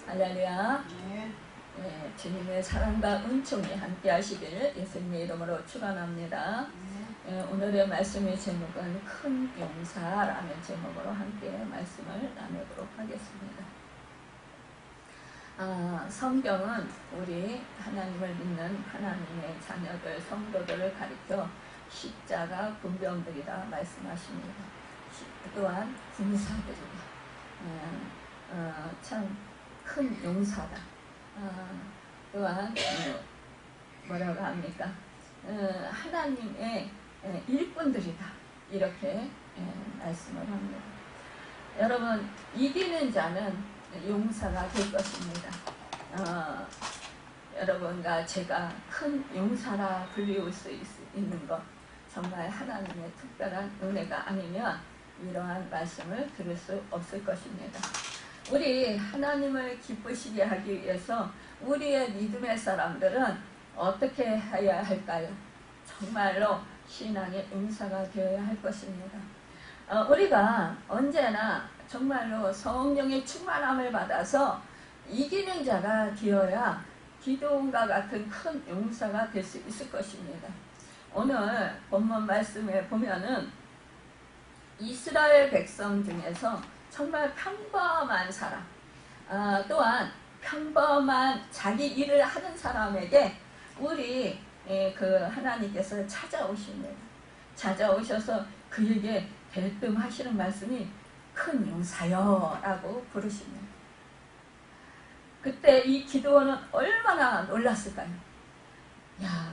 할렐루야. 네. 네, 주님의 사랑과 은총이 함께 하시길 예수님의 이름으로 축원합니다. 오늘의 말씀의 제목은 큰 용사라는 제목으로 함께 말씀을 나누도록 하겠습니다. 성경은 우리 하나님을 믿는 하나님의 자녀들, 성도들을 가리켜 십자가 군병들이라 말씀하십니다. 또한 군사들이다. 참 큰 용사다. 또한 뭐라고 합니까? 하나님의 일꾼들이다. 이렇게 말씀을 합니다. 여러분, 이기는 자는 용사가 될 것입니다. 여러분과 제가 큰 용사라 불리울 수 있는 것, 정말 하나님의 특별한 은혜가 아니면 이러한 말씀을 들을 수 없을 것입니다. 우리 하나님을 기쁘시게 하기 위해서 우리의 믿음의 사람들은 어떻게 해야 할까요? 정말로 신앙의 용사가 되어야 할 것입니다. 우리가 언제나 정말로 성령의 충만함을 받아서 이기는 자가 되어야 기도원과 같은 큰 용사가 될 수 있을 것입니다. 오늘 본문 말씀에 보면은 이스라엘 백성 중에서 정말 평범한 사람, 또한 평범한 자기 일을 하는 사람에게 우리 그 하나님께서 찾아오십니다. 찾아오셔서 그에게 대뜸하시는 말씀이 큰 용사여 라고 부르십니다. 그때 이 기도원은 얼마나 놀랐을까요? 야,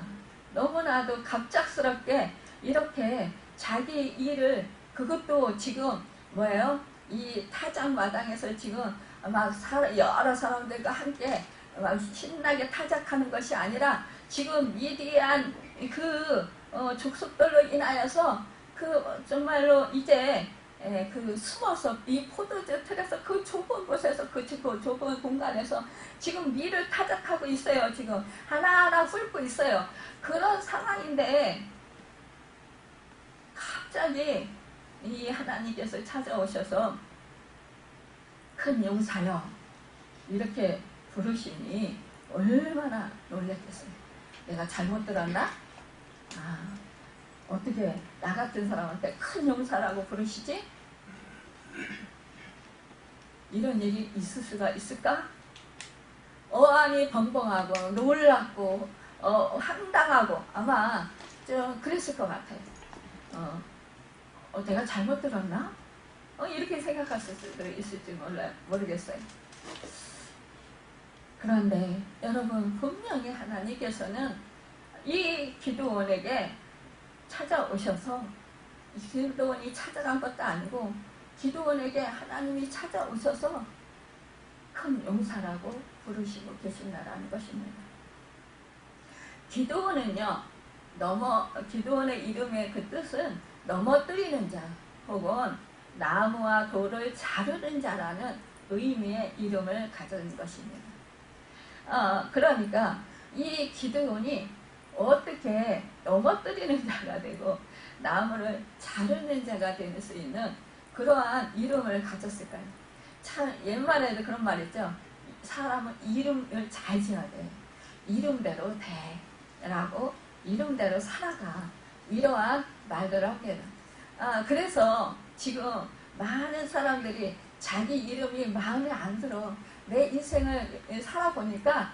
너무나도 갑작스럽게 이렇게 자기 일을, 그것도 지금 뭐예요? 이 타작마당에서 지금 막 여러 사람들과 함께 막 신나게 타작하는 것이 아니라 지금 미디안 그 족속들로 인하여서 그 정말로 이제 그 숨어서 이 포도주 틀에서 그 좁은 곳에서 그 좁은 공간에서 지금 밀을 타작하고 있어요. 지금 하나하나 훑고 있어요. 그런 상황인데 갑자기 이 하나님께서 찾아오셔서 큰 용사여 이렇게 부르시니 얼마나 놀랐겠어요. 내가 잘못 들었나? 어떻게 나 같은 사람한테 큰 용사라고 부르시지? 이런 일이 있을 수가 있을까? 어안이 벙벙하고 놀랍고 황당하고 아마 좀 그랬을 것 같아요. 내가 잘못 들었나? 이렇게 생각하실 수도 있을지 모르겠어요. 그런데 여러분, 분명히 하나님께서는 이 기도원에게 찾아오셔서, 기도원이 찾아간 것도 아니고 기도원에게 하나님이 찾아오셔서 큰 용사라고 부르시고 계신다라는 것입니다. 기도원은요, 기도원의 이름의 그 뜻은 넘어뜨리는 자 혹은 나무와 돌을 자르는 자라는 의미의 이름을 가진 것입니다. 그러니까 이 기드온이 어떻게 넘어뜨리는 자가 되고 나무를 자르는 자가 될 수 있는 그러한 이름을 가졌을까요? 참 옛말에도 그런 말 있죠. 사람은 이름을 잘 지어야 돼. 이름대로 돼. 라고 이름대로 살아가. 이러한 말들을 합니다. 그래서 지금 많은 사람들이 자기 이름이 마음에 안 들어. 내 인생을 살아보니까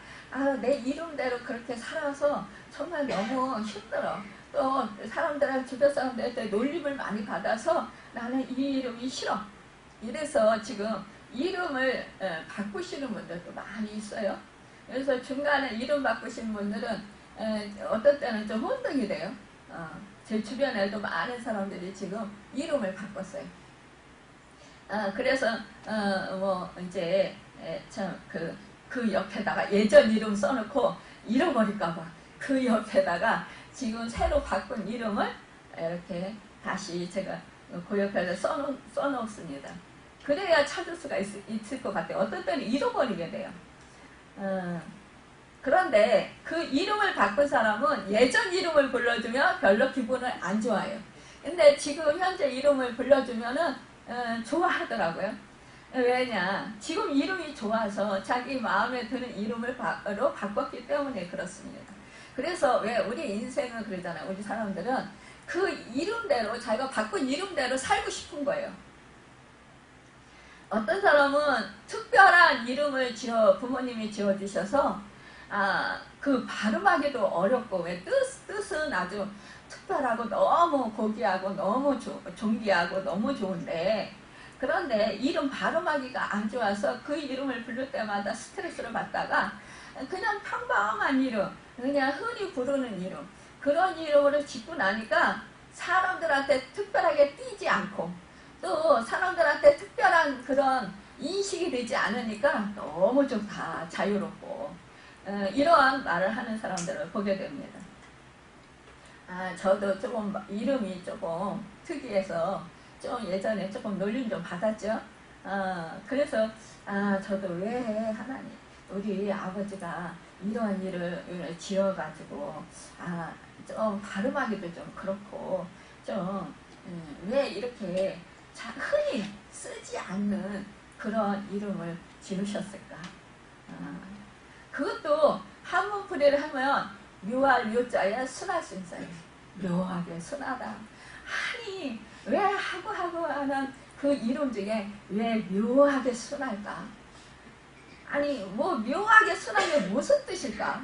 내 이름대로 그렇게 살아서 정말 너무 힘들어. 또 사람들한테, 주변 사람들한테 놀림을 많이 받아서 나는 이 이름이 싫어. 이래서 지금 이름을 바꾸시는 분들도 많이 있어요. 그래서 중간에 이름 바꾸신 분들은 어떤 때는 좀 혼동이 돼요. 제 주변에도 많은 사람들이 지금 이름을 바꿨어요. 그래서 뭐 이제 참 그 옆에다가 예전 이름 써놓고 잃어버릴까봐 그 옆에다가 지금 새로 바꾼 이름을 이렇게 다시 제가 그 옆에다 써놓습니다. 그래야 찾을 수가 있을 것 같아요. 어떤 때는 잃어버리게 돼요. 그런데 그 이름을 바꾼 사람은 예전 이름을 불러주면 별로 기분을 안 좋아해요. 근데 지금 현재 이름을 불러주면은 좋아하더라고요. 왜냐? 지금 이름이 좋아서 자기 마음에 드는 이름으로 바꿨기 때문에 그렇습니다. 그래서 왜 우리 인생은 그러잖아요. 우리 사람들은 그 이름대로 자기가 바꾼 이름대로 살고 싶은 거예요. 어떤 사람은 특별한 이름을 부모님이 지어주셔서 그 발음하기도 어렵고 왜 뜻은 아주 특별하고 너무 고귀하고 너무 존귀하고 너무 좋은데 그런데 이름 발음하기가 안 좋아서 그 이름을 부를 때마다 스트레스를 받다가 그냥 평범한 이름, 그냥 흔히 부르는 이름 그런 이름으로 짓고 나니까 사람들한테 특별하게 띄지 않고 또 사람들한테 특별한 그런 인식이 되지 않으니까 너무 좀 다 자유롭고 이러한 말을 하는 사람들을 보게 됩니다. 저도 조금 이름이 조금 특이해서 좀 예전에 조금 놀림 좀 받았죠. 그래서 저도 왜 하나님 우리 아버지가 이러한 일을 지어가지고 좀 발음하기도 좀 그렇고 좀 왜 이렇게 흔히 쓰지 않는 그런 이름을 지으셨을까? 그것도 한문풀이를 하면 묘할 묘자에 순할 순자에 묘하게 순하다. 아니 왜 하고 하는 그 이름 중에 왜 묘하게 순할까? 아니 뭐 묘하게 순한 게 무슨 뜻일까?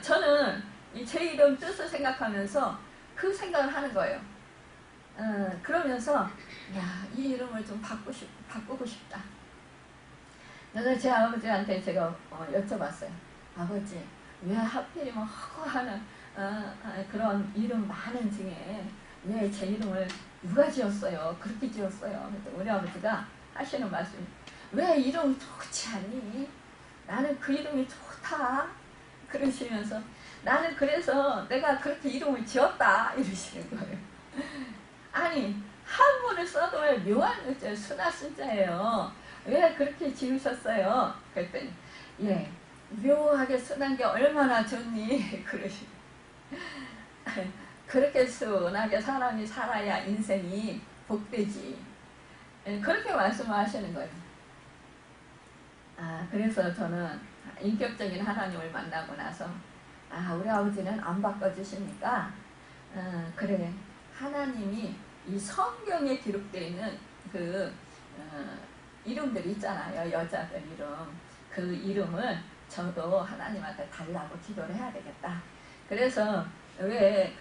저는 제 이름 뜻을 생각하면서 그 생각을 하는 거예요. 그러면서 이 이름을 좀 바꾸고 싶다. 그래서 제 아버지한테 제가 여쭤봤어요. 아버지 왜 하필이면 허구하는 그런 이름 많은 중에 왜 제 이름을 누가 지었어요? 그렇게 지었어요. 그래서 우리 아버지가 하시는 말씀이 왜 이름 좋지 않니? 나는 그 이름이 좋다. 그러시면서 나는 그래서 내가 그렇게 이름을 지었다. 이러시는 거예요. 아니 한문을 써도 왜 묘한 글자 순화 순자예요. 왜 그렇게 지으셨어요? 그랬더니 예 묘하게 순한 게 얼마나 좋니? 그러시고 그렇게 순하게 사람이 살아야 인생이 복되지. 그렇게 말씀하시는 거예요. 그래서 저는 인격적인 하나님을 만나고 나서 우리 아버지는 안 바꿔주시니까 그래 하나님이 이 성경에 기록되어 있는 그 이름들이 있잖아요. 여자들 이름. 그 이름을 저도 하나님한테 달라고 기도를 해야 되겠다. 그래서 왜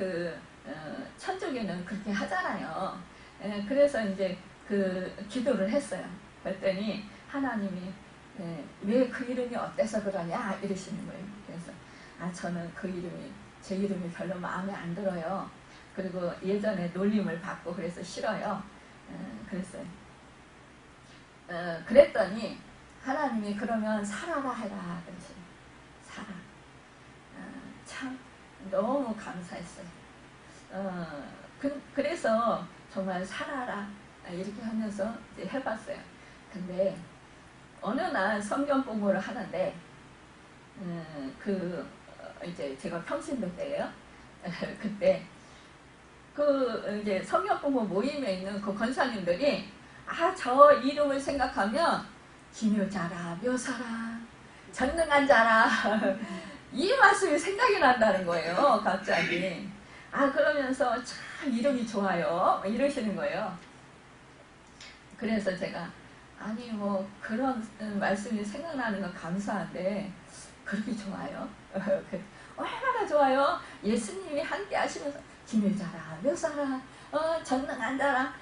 천주교는 그렇게 하잖아요. 그래서 이제 그 기도를 했어요. 그랬더니 하나님이 왜 그 이름이 어때서 그러냐 이러시는 거예요. 그래서 저는 그 이름이 제 이름이 별로 마음에 안 들어요. 그리고 예전에 놀림을 받고 그래서 싫어요. 그랬어요. 그랬더니 하나님이 그러면 살아라 해라 그러시네. 살아. 참 너무 감사했어요. 그래서 정말 살아라 이렇게 하면서 이제 해봤어요. 근데 어느 날 성경 공부를 하는데 이제 제가 평신도 때예요. 그때 이제 성경 공부 모임에 있는 그 권사님들이 저 이름을 생각하면 기묘자라 묘사라 전능한 자라 이 말씀이 생각이 난다는 거예요. 갑자기 그러면서 참 이름이 좋아요 이러시는 거예요. 그래서 제가 아니 뭐 그런 말씀이 생각나는 건 감사한데 그렇게 좋아요? 얼마나 좋아요? 예수님이 함께 하시면서 기묘자라 묘사라 전능한 자라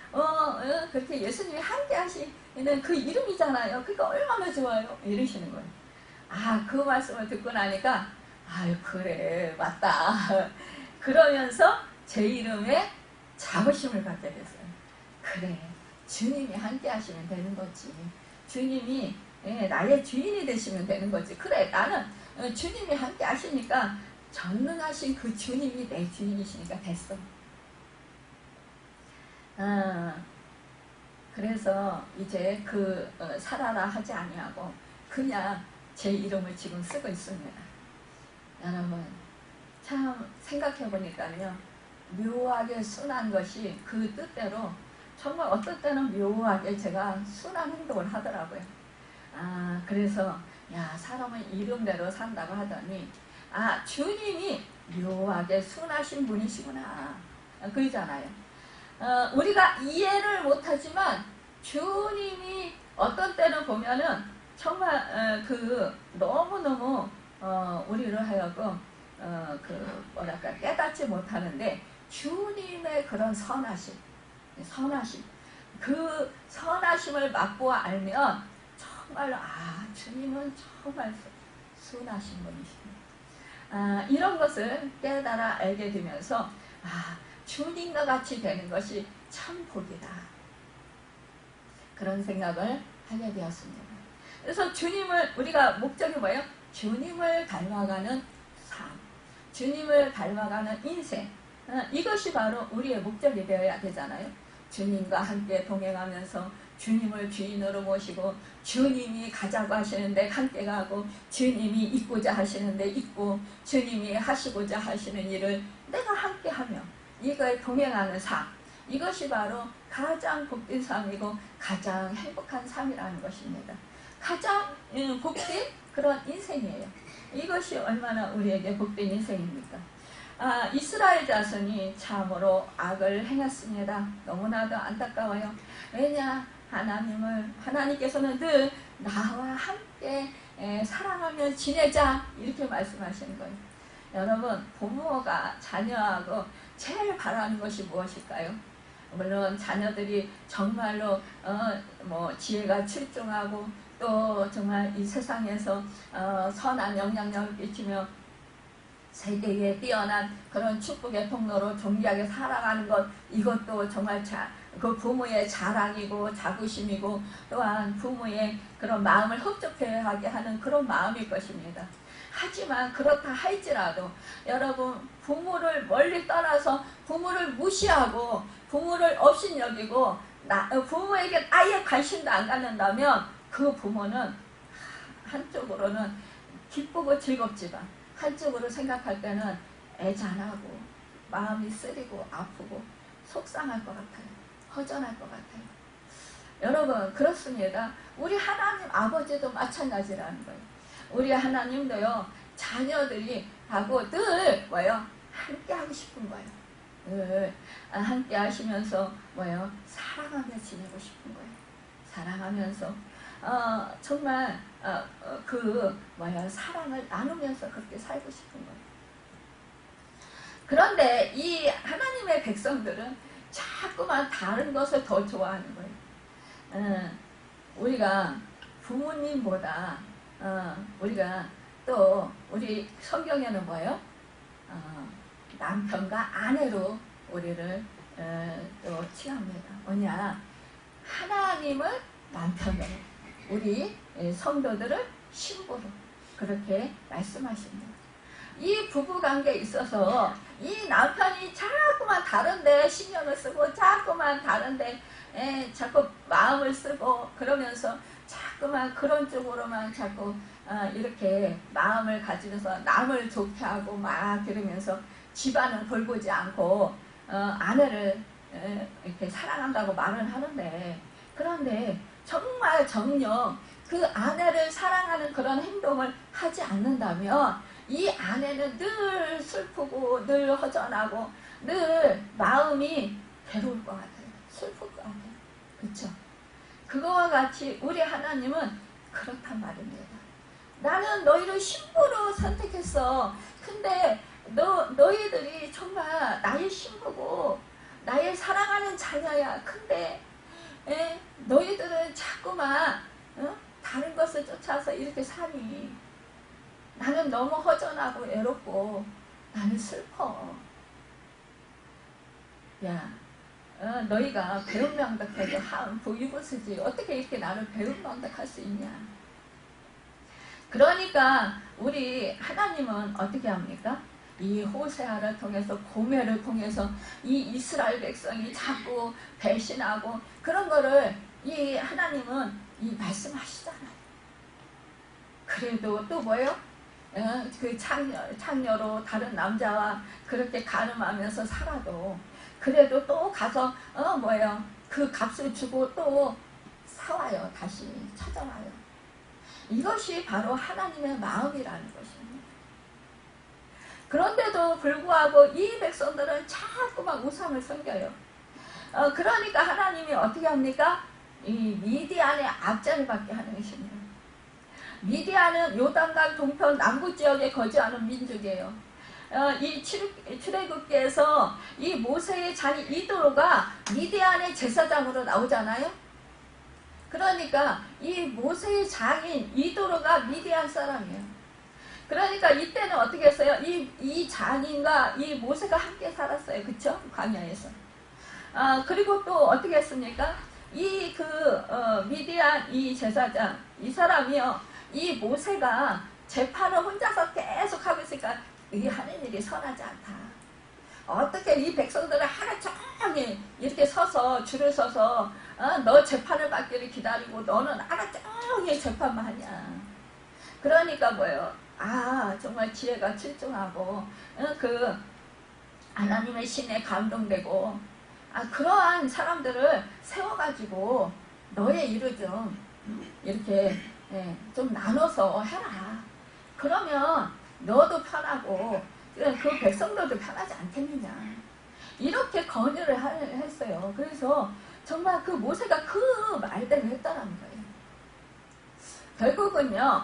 그렇게 예수님이 함께 하시는 그 이름이잖아요. 그러니까 얼마나 좋아요 이러시는 거예요. 그 말씀을 듣고 나니까 그래 맞다 그러면서 제 이름에 자부심을 갖게 됐어요. 그래 주님이 함께 하시면 되는 거지. 주님이 나의 주인이 되시면 되는 거지. 그래 나는 주님이 함께 하시니까 전능하신 그 주님이 내 주인이시니까 됐어. 그래서 이제 살아라 하지 아니하고 그냥 제 이름을 지금 쓰고 있습니다. 여러분 참 생각해 보니까요 묘하게 순한 것이 그 뜻대로 정말 어떤 때는 묘하게 제가 순한 행동을 하더라고요. 그래서 야, 사람은 이름대로 산다고 하더니 주님이 묘하게 순하신 분이시구나 그러잖아요. 우리가 이해를 못하지만 주님이 어떤 때는 보면은 정말 너무너무 우리를 하여금 뭐랄까 깨닫지 못하는데 주님의 그런 선하심 그 선하심을 맛보아 알면 정말로 주님은 정말 순하신 분이십니다. 이런 것을 깨달아 알게 되면서 주님과 같이 되는 것이 참 복이다. 그런 생각을 하게 되었습니다. 그래서 주님을 우리가 목적이 뭐예요? 주님을 닮아가는 삶, 주님을 닮아가는 인생. 이것이 바로 우리의 목적이 되어야 되잖아요. 주님과 함께 동행하면서 주님을 주인으로 모시고 주님이 가자고 하시는데 함께 가고 주님이 있고자 하시는데 있고 주님이 하시고자 하시는 일을 내가 함께 하며 이거에 동행하는 삶, 이것이 바로 가장 복된 삶이고 가장 행복한 삶이라는 것입니다. 가장 복된 그런 인생이에요. 이것이 얼마나 우리에게 복된 인생입니까? 이스라엘 자손이 참으로 악을 행했습니다. 너무나도 안타까워요. 왜냐? 하나님께서는 늘 나와 함께 사랑하며 지내자 이렇게 말씀하시는 거예요. 여러분, 부모가 자녀하고 제일 바라는 것이 무엇일까요? 물론 자녀들이 정말로 지혜가 출중하고 또 정말 이 세상에서 선한 영향력을 끼치며 세계에 뛰어난 그런 축복의 통로로 존귀하게 살아가는 것, 이것도 정말 그 부모의 자랑이고 자부심이고 또한 부모의 그런 마음을 흡족해하게 하는 그런 마음일 것입니다. 하지만 그렇다 할지라도 여러분, 부모를 멀리 떠나서 부모를 무시하고 부모를 업신여기고 부모에게 아예 관심도 안 갖는다면 그 부모는 한쪽으로는 기쁘고 즐겁지만 한쪽으로 생각할 때는 애잔하고 마음이 쓰리고 아프고 속상할 것 같아요. 허전할 것 같아요. 여러분, 그렇습니다. 우리 하나님 아버지도 마찬가지라는 거예요. 우리 하나님도요, 자녀들이 하고 늘 함께 하고 싶은 거예요. 늘 함께 하시면서 사랑하며 지내고 싶은 거예요. 사랑하면서 정말 사랑을 나누면서 그렇게 살고 싶은 거예요. 그런데 이 하나님의 백성들은 자꾸만 다른 것을 더 좋아하는 거예요. 우리가 부모님보다 우리가 또 우리 성경에는 남편과 아내로 우리를 또 칭합니다. 뭐냐? 하나님을 남편으로, 우리 성도들을 신부로 그렇게 말씀하십니다. 이 부부관계에 있어서 이 남편이 자꾸만 다른데 신경을 쓰고 자꾸만 다른데 자꾸 마음을 쓰고 그러면서 자꾸만 그런 쪽으로만 자꾸 이렇게 마음을 가지면서 남을 좋게 하고 막 그러면서 집안은 돌보지 않고 아내를 이렇게 사랑한다고 말은 하는데, 그런데 정말 정녕 그 아내를 사랑하는 그런 행동을 하지 않는다면 이 아내는 늘 슬프고 늘 허전하고 늘 마음이 괴로울 것 같아요. 슬플 것 같아요. 그렇죠? 그거와 같이 우리 하나님은 그렇단 말입니다. 나는 너희를 신부로 선택했어. 근데 너희들이 정말 나의 신부고 나의 사랑하는 자녀야. 근데 너희들은 자꾸만 다른 것을 쫓아서 이렇게 사니. 나는 너무 허전하고 외롭고 나는 슬퍼. 야, 너희가 배은망덕해도 하은 부유부수지 어떻게 이렇게 나를 배은망덕할 수 있냐. 그러니까 우리 하나님은 어떻게 합니까? 이 호세아를 통해서 고멜을 통해서 이 이스라엘 백성이 자꾸 배신하고 그런 거를 이 하나님은 이 말씀하시잖아요. 그래도 또 뭐예요? 그 창녀로 다른 남자와 그렇게 가늠하면서 살아도 그래도 또 가서 그 값을 주고 또 사와요. 다시 찾아와요. 이것이 바로 하나님의 마음이라는 것입니다. 그런데도 불구하고 이 백성들은 자꾸만 우상을 섬겨요. 그러니까 하나님이 어떻게 합니까? 이 미디안의 앞자리 받게 하는 것입니다. 미디안은 요단강 동편 남부 지역에 거주하는 민족이에요. 이 출애굽기에서 이 모세의 자녀 이도로가 미디안의 제사장으로 나오잖아요. 그러니까 이 모세의 장인 이도로가 미디안 사람이에요. 그러니까 이때는 어떻게 했어요? 이 장인과 이 모세가 함께 살았어요. 그쵸? 광야에서. 그리고 또 어떻게 했습니까? 미디안 이 제사장, 이 사람이요. 이 모세가 재판을 혼자서 계속 하고 있으니까 이 하는 일이 선하지 않다. 어떻게 이 백성들을 하루 종일 이렇게 줄을 서서 너 재판을 받기를 기다리고 너는 하루 종일 재판만 하냐. 그러니까 뭐예요? 정말 지혜가 출중하고 그 하나님의 신에 감동되고 그러한 사람들을 세워가지고 너의 일을 좀 이렇게 좀 나눠서 해라. 그러면 너도 편하고 그 백성들도 편하지 않겠느냐. 이렇게 건의를 했어요. 그래서 정말 그 모세가 그 말대로 했다는 거예요. 결국은요.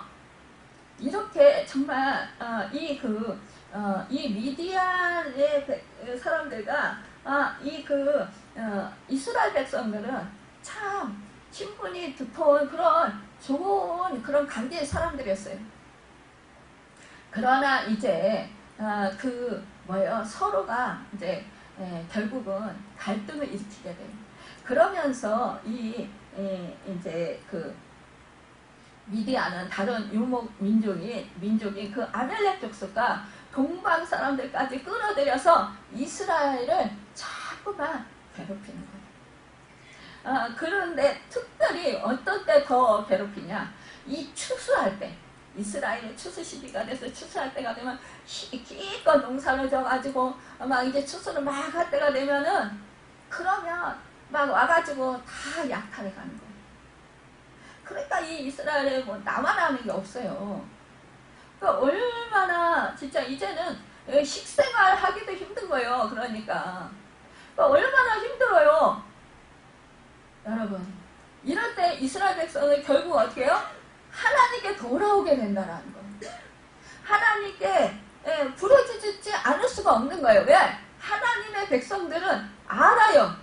이렇게 정말 이 미디안의 사람들과 이스라엘 백성들은 참 친분이 두터운 좋은 그런 관계의 사람들이었어요. 그러나 이제 서로가 이제 결국은 갈등을 일으키게 돼요. 그러면서 이제 미디안은 다른 유목 민족인 그 아멜렉 족속과 동방 사람들까지 끌어들여서 이스라엘을 자꾸만 괴롭히는 거예요. 그런데 특별히 어떤 때 더 괴롭히냐? 이 추수할 때. 이스라엘의 추수 시기가 돼서 추수할 때가 되면 기껏 농사를 져가지고 막 이제 추수를 막 할 때가 되면은 그러면 막 와가지고 다 약탈을 가는 거예요. 그러니까 이 이스라엘에 나만 하는 게 없어요. 그러니까 얼마나 진짜 이제는 식생활 하기도 힘든 거예요. 그러니까 얼마나 힘들어요. 여러분 이럴 때 이스라엘 백성은 결국 어떻게 해요? 하나님께 돌아오게 된다는 거예요. 하나님께 부르짖지 않을 수가 없는 거예요. 왜? 하나님의 백성들은 알아요.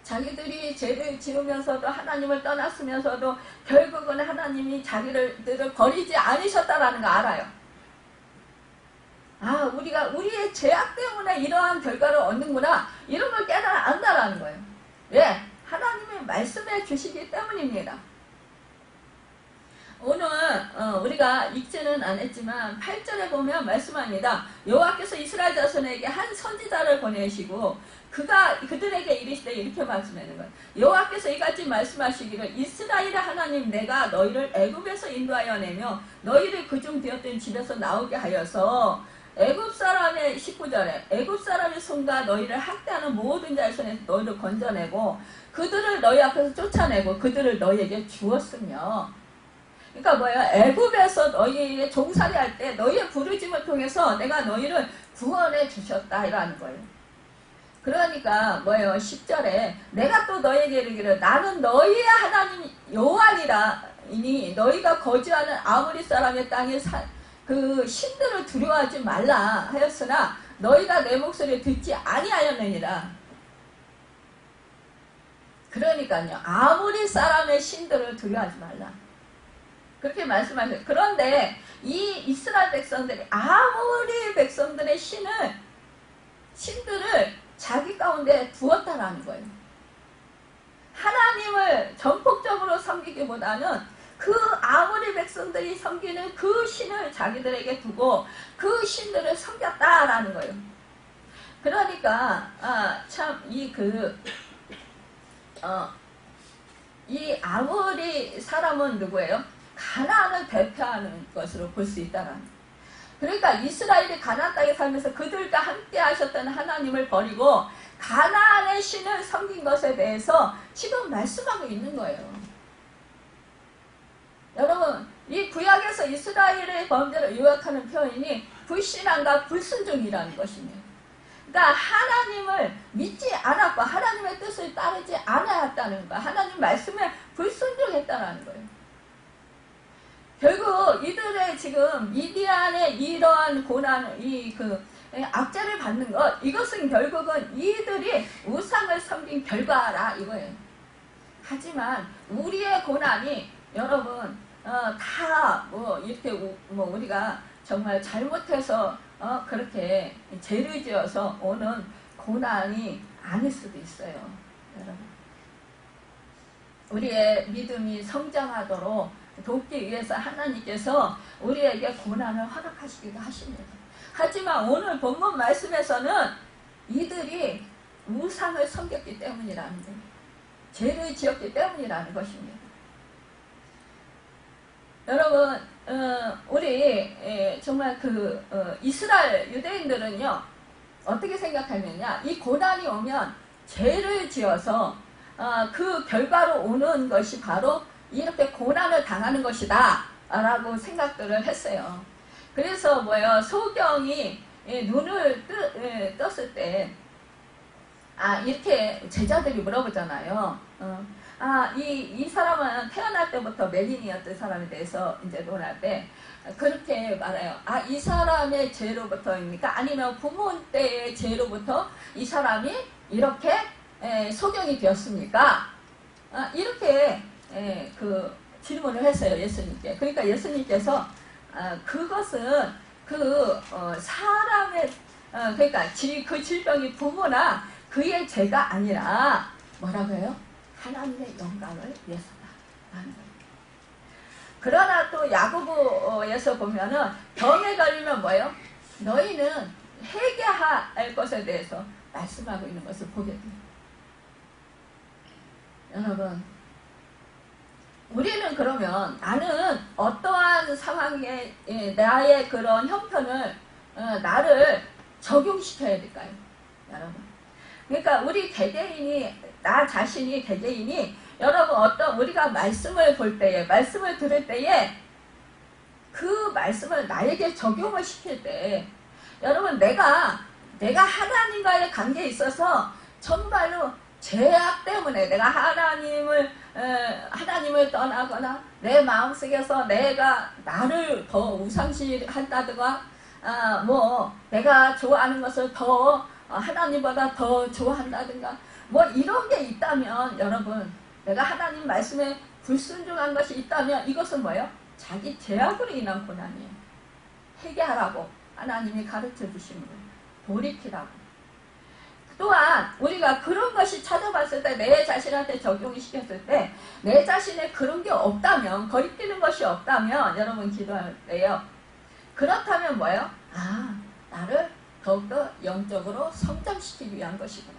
자기들이 죄를 지으면서도 하나님을 떠났으면서도 결국은 하나님이 자기들을 버리지 않으셨다라는 거 알아요. 우리의 죄악 때문에 이러한 결과를 얻는구나. 이런 걸 깨달아 안다라는 거예요. 왜? 하나님이 말씀해 주시기 때문입니다. 오늘 우리가 읽지는 않았지만 8절에 보면 말씀합니다. 여호와께서 이스라엘 자손에게 한 선지자를 보내시고 그들에게 이르시되 이렇게 말씀하는 거예요. 여호와께서 이같이 말씀하시기를 이스라엘의 하나님 내가 너희를 애굽에서 인도하여 내며 너희를 그중 되었던 집에서 나오게 하여서 애굽 사람의 19절에 애굽 사람의 손과 너희를 학대하는 모든 자의 손에서 너희를 건져내고 그들을 너희 앞에서 쫓아내고 그들을 너희에게 주었으며 그러니까 뭐예요? 애굽에서 너희에게 종살이 할 때 너희의 부르짐을 통해서 내가 너희를 구원해 주셨다 이라는 거예요. 그러니까 뭐예요? 10절에 내가 또 너희에게 이르기를 나는 너희의 하나님 여호와니라 너희가 거주하는 아모리 사람의 땅에 그 신들을 두려워하지 말라 하였으나 너희가 내 목소리를 듣지 아니하였느니라. 그러니까요. 아모리 사람의 신들을 두려워하지 말라. 그렇게 말씀하셨어요. 그런데 이 이스라엘 백성들이 아모리 백성들의 신들을 자기 가운데 두었다라는 거예요. 하나님을 전폭적으로 섬기기보다는 그 아모리 백성들이 섬기는 그 신을 자기들에게 두고 그 신들을 섬겼다라는 거예요. 그러니까 이 아모리 사람은 누구예요? 가나안을 대표하는 것으로 볼 수 있다라는 거예요. 그러니까 이스라엘이 가나안 땅에 살면서 그들과 함께 하셨던 하나님을 버리고 가나안의 신을 섬긴 것에 대해서 지금 말씀하고 있는 거예요. 여러분, 이 구약에서 이스라엘의 범죄를 요약하는 표현이 불신앙과 불순종이라는 것입니다. 그러니까 하나님을 믿지 않았고 하나님의 뜻을 따르지 않았다는 거야. 하나님 말씀에 불순종했다는 거예요. 결국 이들의 지금 미디안의 이러한 고난, 악재를 받는 것, 이것은 결국은 이들이 우상을 섬긴 결과라 이거예요. 하지만 우리의 고난이 여러분 다 이렇게 우리가 정말 잘못해서 그렇게 죄를 지어서 오는 고난이 아닐 수도 있어요. 여러분, 우리의 믿음이 성장하도록 돕기 위해서 하나님께서 우리에게 고난을 허락하시기도 하십니다. 하지만 오늘 본문 말씀에서는 이들이 우상을 섬겼기 때문이라는 거예요. 죄를 지었기 때문이라는 것입니다. 여러분, 우리 정말 이스라엘 유대인들은요 어떻게 생각하느냐, 이 고난이 오면 죄를 지어서 그 결과로 오는 것이 바로 이렇게 고난을 당하는 것이다 라고 생각들을 했어요. 그래서 소경이 눈을 떴을 때 이렇게 제자들이 물어보잖아요. 이 사람은 태어날 때부터 맹인이었던 사람에 대해서 이제 논할 때 그렇게 말해요. 이 사람의 죄로부터입니까? 아니면 부모 때의 죄로부터 이 사람이 이렇게 소경이 되었습니까? 이렇게 질문을 했어요, 예수님께. 그러니까 예수님께서 그것은 사람의 그러니까 그 질병이 부모나 그의 죄가 아니라 뭐라고 해요? 하나님의 영광을 위해서다 라는 거예요. 그러나 또 야고보에서 보면은 병에 걸리면 뭐예요? 너희는 회개할 것에 대해서 말씀하고 있는 것을 보게 돼요. 여러분, 우리는 그러면 나는 어떠한 상황에 나의 그런 형편을 나를 적용시켜야 될까요? 여러분, 그러니까 우리 개개인이, 나 자신이 개개인이 여러분 우리가 말씀을 볼 때에, 말씀을 들을 때에 그 말씀을 나에게 적용을 시킬 때 여러분 내가 하나님과의 관계에 있어서 정말로 죄악 때문에 내가 하나님을 떠나거나 내 마음속에서 내가 나를 더 우상시한다든가 내가 좋아하는 것을 더 하나님보다 더 좋아한다든가 이런 게 있다면 여러분, 내가 하나님 말씀에 불순종한 것이 있다면 이것은 뭐예요? 자기 죄악으로 인한 고난이에요. 회개하라고 하나님이 가르쳐 주신 거예요. 돌이키라고. 또한 우리가 그런 것이 찾아봤을 때, 내 자신한테 적용이 시켰을 때 내 자신에 그런 게 없다면, 거리끼는 것이 없다면 여러분 기도할 때요, 그렇다면 뭐예요? 나를 더욱더 영적으로 성장시키기 위한 것이구나.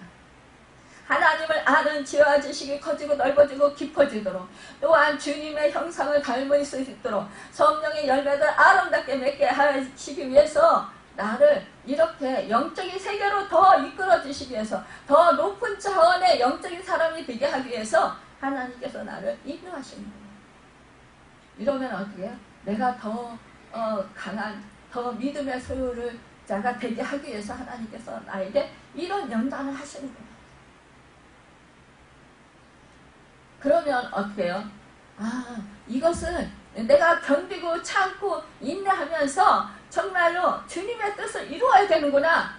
하나님을 아는 지혜와 지식이 커지고 넓어지고 깊어지도록, 또한 주님의 형상을 닮을 수 있도록 성령의 열매를 아름답게 맺게 하시기 위해서 나를 이렇게 영적인 세계로 더 이끌어 주시기 위해서, 더 높은 차원의 영적인 사람이 되게 하기 위해서 하나님께서 나를 인도하시는 거예요. 이러면 어떻게 해요? 내가 더 강한, 더 믿음의 소유를 자가 되게 하기 위해서 하나님께서 나에게 이런 연단을 하시는 거예요. 그러면 어떻게 해요? 이것은 내가 견디고 참고 인내하면서 정말로 주님의 뜻을 이루어야 되는구나.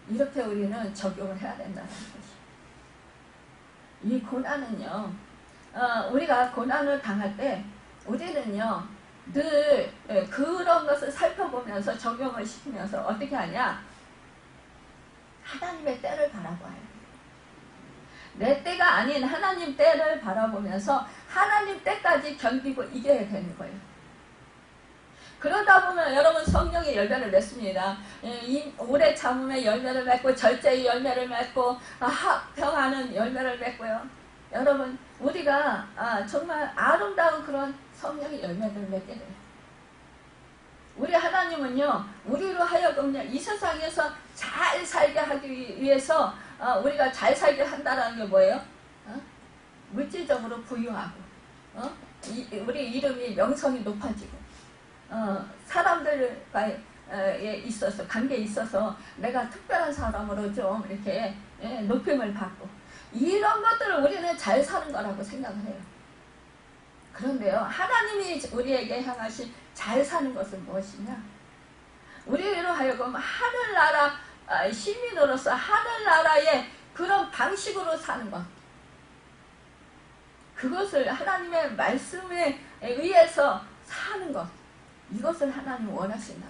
이렇게 우리는 적용을 해야 된다는 것이죠. 이 고난은요, 우리가 고난을 당할 때 우리는요 늘 그런 것을 살펴보면서 적용을 시키면서 어떻게 하냐? 하나님의 때를 바라봐야 돼요. 내 때가 아닌 하나님 때를 바라보면서 하나님 때까지 견디고 이겨야 되는 거예요. 그러다 보면 여러분 성령의 열매를 맺습니다. 오래 참음의 열매를 맺고, 절제의 열매를 맺고, 평안은 열매를 맺고요. 여러분, 우리가 정말 아름다운 그런 성령의 열매를 맺게 돼요. 우리 하나님 하나님은요 우리로 하여금요 이 세상에서 잘 살게 하기 위해서 우리가 잘 살게 한다는 게 뭐예요? 물질적으로 부유하고 우리 이름이 명성이 높아지고 사람들과의 있어서 관계에 있어서 내가 특별한 사람으로 좀 이렇게 높임을 받고 이런 것들을 우리는 잘 사는 거라고 생각을 해요. 그런데요 하나님이 우리에게 향하신 잘 사는 것은 무엇이냐? 우리로 하여금 하늘나라 시민으로서 하늘나라의 그런 방식으로 사는 것, 그것을 하나님의 말씀에 의해서 사는 것, 이것을 하나님 원하신다.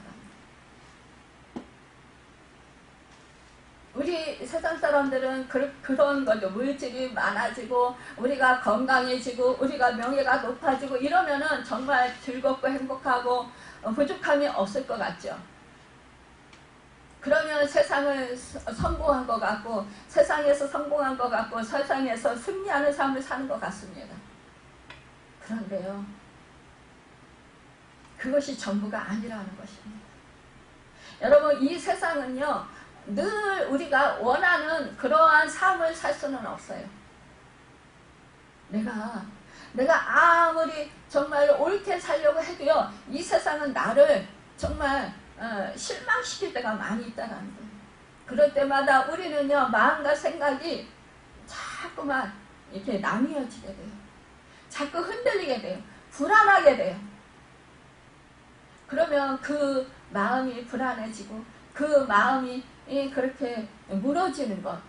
우리 세상 사람들은 그런 거죠. 물질이 많아지고 우리가 건강해지고 우리가 명예가 높아지고 이러면은 정말 즐겁고 행복하고 부족함이 없을 것 같죠. 그러면 세상을 성공한 것 같고 세상에서 성공한 것 같고 세상에서 승리하는 삶을 사는 것 같습니다. 그런데요 그것이 전부가 아니라는 것입니다. 여러분 이 세상은요 늘 우리가 원하는 그러한 삶을 살 수는 없어요. 내가 아무리 정말 옳게 살려고 해도요 이 세상은 나를 정말 실망시킬 때가 많이 있다는 거예요. 그럴 때마다 우리는요 마음과 생각이 자꾸만 이렇게 나뉘어지게 돼요. 자꾸 흔들리게 돼요. 불안하게 돼요. 그러면 그 마음이 불안해지고 그 마음이 그렇게 무너지는 것,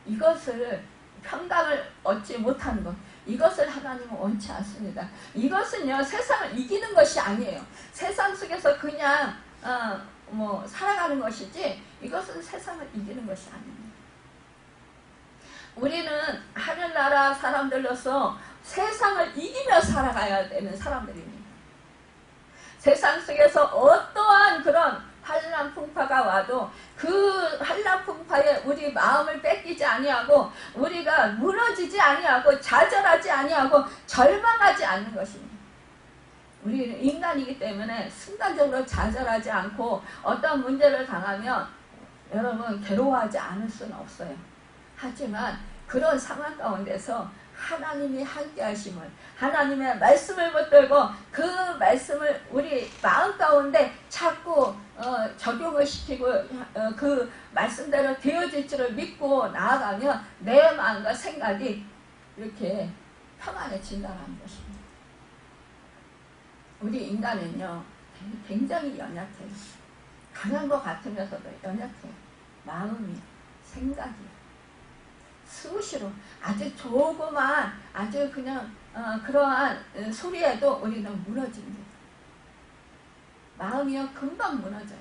이것을 평강을 얻지 못하는 것, 이것을 하나님은 원치 않습니다. 이것은요 세상을 이기는 것이 아니에요. 세상 속에서 그냥 살아가는 것이지 이것은 세상을 이기는 것이 아닙니다. 우리는 하늘나라 사람들로서 세상을 이기며 살아가야 되는 사람들입니다. 세상 속에서 어떠한 그런 한란 풍파가 와도 그 한란 풍파에 우리 마음을 뺏기지 아니하고 우리가 무너지지 아니하고 좌절하지 아니하고 절망하지 않는 것입니다. 우리는 인간이기 때문에 순간적으로 좌절하지 않고 어떤 문제를 당하면 여러분 괴로워하지 않을 수는 없어요. 하지만 그런 상황 가운데서 하나님이 함께 하심을 하나님의 말씀을 붙들고 그 말씀을 우리 마음 가운데 자꾸 적용을 시키고 그 말씀대로 되어질 줄을 믿고 나아가면 내 마음과 생각이 이렇게 평안해진다는 것입니다. 우리 인간은요 굉장히 연약해요. 강한 것 같으면서도 연약해요. 마음이 생각이 수시로 아주 조그만 아주 그냥 그러한 소리에도 우리는 무너집니다. 마음이요 금방 무너져요.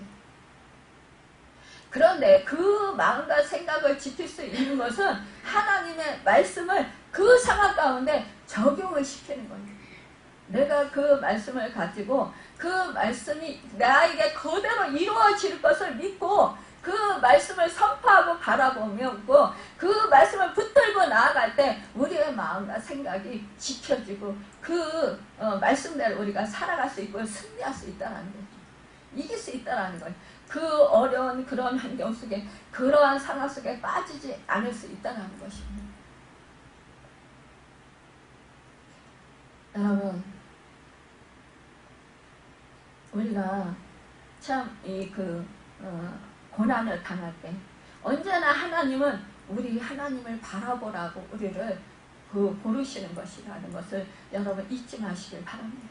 그런데 그 마음과 생각을 지킬 수 있는 것은 하나님의 말씀을 그 상황 가운데 적용을 시키는 겁니다. 내가 그 말씀을 가지고 그 말씀이 나에게 그대로 이루어질 것을 믿고 그 말씀을 선포하고 바라보며 그 말씀을 붙들고 나아갈 때 우리의 마음과 생각이 지켜지고 그 말씀대로 우리가 살아갈 수 있고 승리할 수 있다는 거죠. 이길 수 있다는 거예요. 그 어려운 그런 환경 속에 그러한 상황 속에 빠지지 않을 수 있다는 것입니다. 여러분 우리가 참 고난을 당할 때 언제나 하나님은 우리 하나님을 바라보라고 우리를 부르시는 것이라는 것을 여러분 잊지 마시길 바랍니다.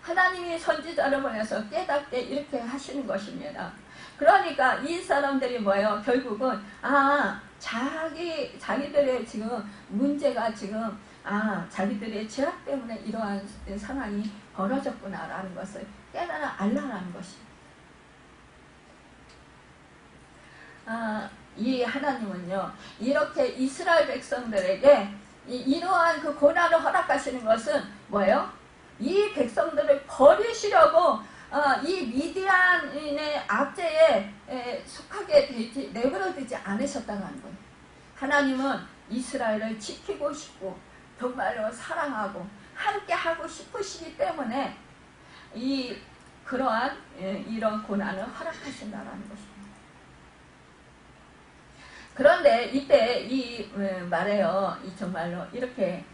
하나님이 선지자를 보내서 깨닫게 이렇게 하시는 것입니다. 그러니까 이 사람들이 뭐예요? 결국은 자기들의 지금 문제가 지금 자기들의 죄악 때문에 이러한 상황이 벌어졌구나라는 것을 알라라는 것입니다. 이 하나님은요 이렇게 이스라엘 백성들에게 이러한 그 고난을 허락하시는 것은 뭐예요? 이 백성들을 버리시려고 이 미디안의 압제에 속하게 내버려두지 않으셨다는 거예요. 하나님은 이스라엘을 지키고 싶고 정말로 사랑하고 함께 하고 싶으시기 때문에 이 그러한 이런 고난을 허락하신다라는 것입니다. 그런데 이때 이 말해요. 이 정말로 이렇게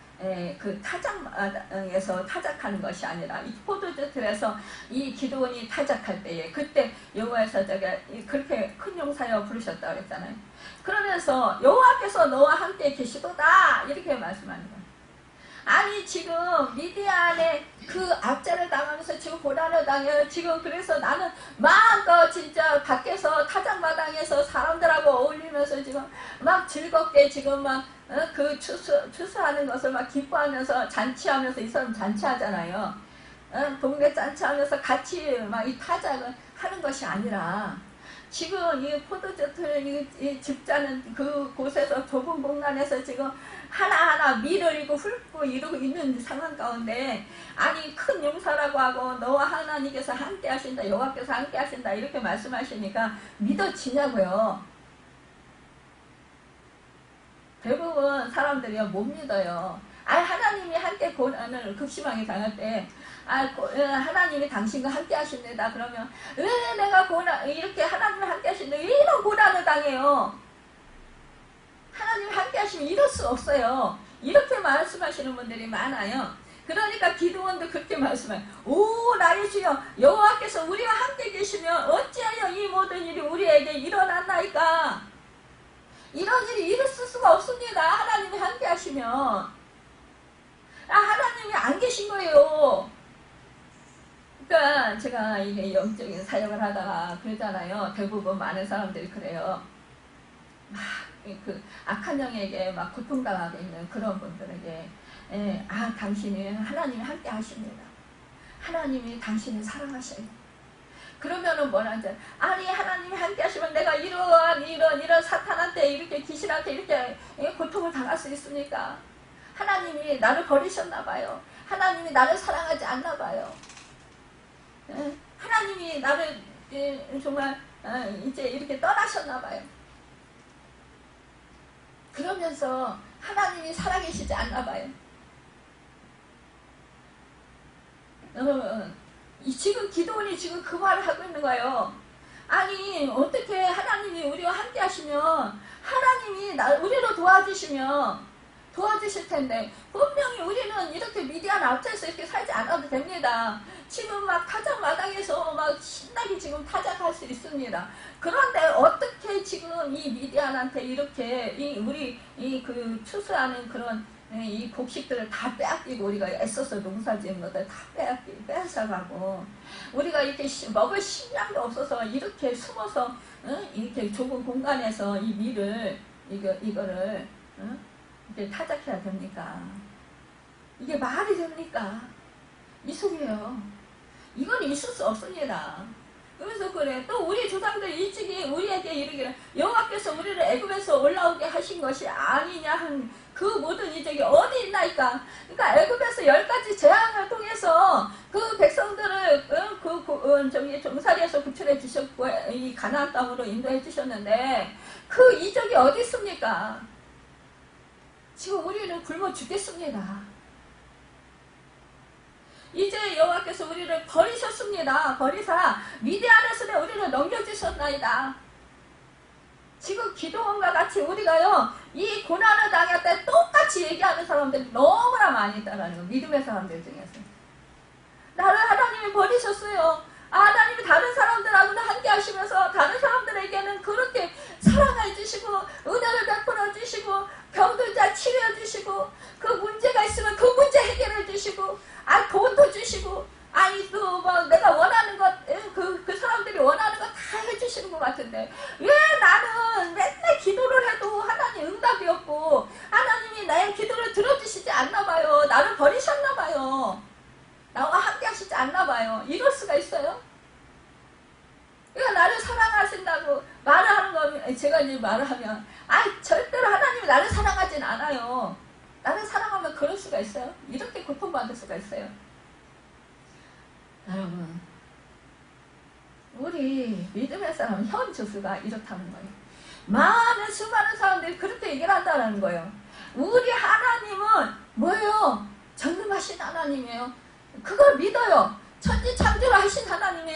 그 타작에서 타작하는 것이 아니라 이 포도주틀에서 이 기드온이 타작할 때에 그때 여호와에서 그렇게 큰 용사여 부르셨다고 그랬잖아요. 그러면서 여호와께서 너와 함께 계시도다 이렇게 말씀하는 거예요. 아니 지금 미디안의 그 압제를 당하면서 지금 고난을 당해요. 지금 그래서 나는 마음껏 진짜 밖에서 타작마당에서 사람들하고 어울리면서 지금 막 즐겁게 지금 막 그 추수하는 것을 막 기뻐하면서 잔치하면서 이 사람 잔치하잖아요. 동네 잔치하면서 같이 막 이 타작을 하는 것이 아니라 지금 이 포도주틀 이 집자는 그 곳에서 좁은 공간에서 지금 하나하나 밀을 훑고 이러고 있는 상황 가운데 아니 큰 용사라고 하고 너와 하나님께서 함께 하신다 여호와께서 함께 하신다 이렇게 말씀하시니까 믿어지냐고요. 대부분 사람들이 못 믿어요. 하나님이 함께 고난을 극심하게 당할 때 하나님이 당신과 함께 하십니다. 그러면 왜 내가 고난 이렇게 하나님이 함께 하시는데 왜 이런 고난을 당해요? 하나님이 함께 하시면 이럴 수 없어요. 이렇게 말씀하시는 분들이 많아요. 그러니까 기드온도 그렇게 말씀해요. 오 나의 주여 여호와께서 우리와 함께 계시면 어찌하여 이 모든 일이 우리에게 일어났나이까. 이런 일이 있을 수가 없습니다. 하나님이 함께 하시면. 하나님이 안 계신 거예요. 그러니까 제가 이게 영적인 사역을 하다가 그러잖아요. 대부분 많은 사람들이 그래요. 막 그 악한 영에게 막 고통당하고 있는 그런 분들에게 당신이 하나님이 함께 하십니다. 하나님이 당신을 사랑하셔요. 그러면은 뭐라는지 아니 하나님이 함께 하시면 내가 이런 사탄한테 이렇게 귀신한테 이렇게 고통을 당할 수 있습니까? 하나님이 나를 버리셨나 봐요. 하나님이 나를 사랑하지 않나 봐요. 하나님이 나를 정말 이제 이렇게 떠나셨나 봐요. 그러면서 하나님이 살아계시지 않나 봐요. 지금 기드온이 지금 그 말을 하고 있는 거예요. 아니 어떻게 하나님이 우리와 함께 하시면 하나님이 우리를 도와주실 텐데 분명히 우리는 이렇게 미디안 앞에서 이렇게 살지 않아도 됩니다. 지금 막 타작 마당에서 막 신나게 지금 타작할 수 있습니다. 그런데 어떻게 지금 이 미디안한테 이렇게 우리 그 추수하는 그런 이 곡식들을 다 빼앗기고 우리가 애써서 농사지은 것들 다 빼앗아가고 우리가 이렇게 먹을 식량도 없어서 이렇게 숨어서 이렇게 좁은 공간에서 이 밀을 이거를 이렇게 타작해야 됩니까? 이게 말이 됩니까? 이속이에요. 이건 있을 수 없습니다. 그래서 그래. 또 우리 조상들 일찍이 우리에게 이르기를 여호와께서 우리를 애굽에서 올라오게 하신 것이 아니냐 한 그 모든 이적이 어디 있나이까. 그러니까 애굽에서 10가지 재앙을 통해서 그 백성들을 저기 종살이에서 구출해 주셨고 이 가나안 땅으로 인도해 주셨는데 그 이적이 어디 있습니까? 지금 우리는 굶어 죽겠습니다. 이제 여호와께서 우리를 버리셨습니다. 버리사 미디안에서 우리를 넘겨주셨나이다. 지금 기드온과 같이 우리가요 이 고난을 당할 때 똑같이 얘기하는 사람들이 너무나 많이 있다는 거. 믿음의 사람들 중에서 나를 하나님이 버리셨어요. 하나님이 다른 사람들하고는 함께 하시면서 다른 사람들에게는 그렇게 사랑해 주시고 은혜를 베풀어 주시고 병들자 치료해 주시고 그 문제가 있으면 그 문제 해결해 주시고 돈도 주시고 또 막 내가 원하는 것 그 사람들이 원하는 거 다 해주시는 것 같은데 왜 나는 맨날 기도를 해도 하나님 응답이 없고 하나님이 나의 기도를 들어주시지 않나 봐요. 나를 버리셨나 봐요. 나와 함께 하시지 않나 봐요. 이럴 수가 있어요? 그러니까 나를 사랑하신다고 말을 하는 거 제가 이제 말을 하면 절대로 하나님이 나를 사랑하진 않아요. 나를 사랑하면 그럴 수가 있어요? 이렇게 고통받을 수가 있어요? 여러분 우리 믿음의 사람 현 주수가 이렇다는 거예요. 많은 수많은 사람들이 그렇게 얘기를 한다는 거예요. 우리 하나님은 뭐예요? 전능하신 하나님이에요. 그걸 믿어요. 천지창조를 하신 하나님이에요.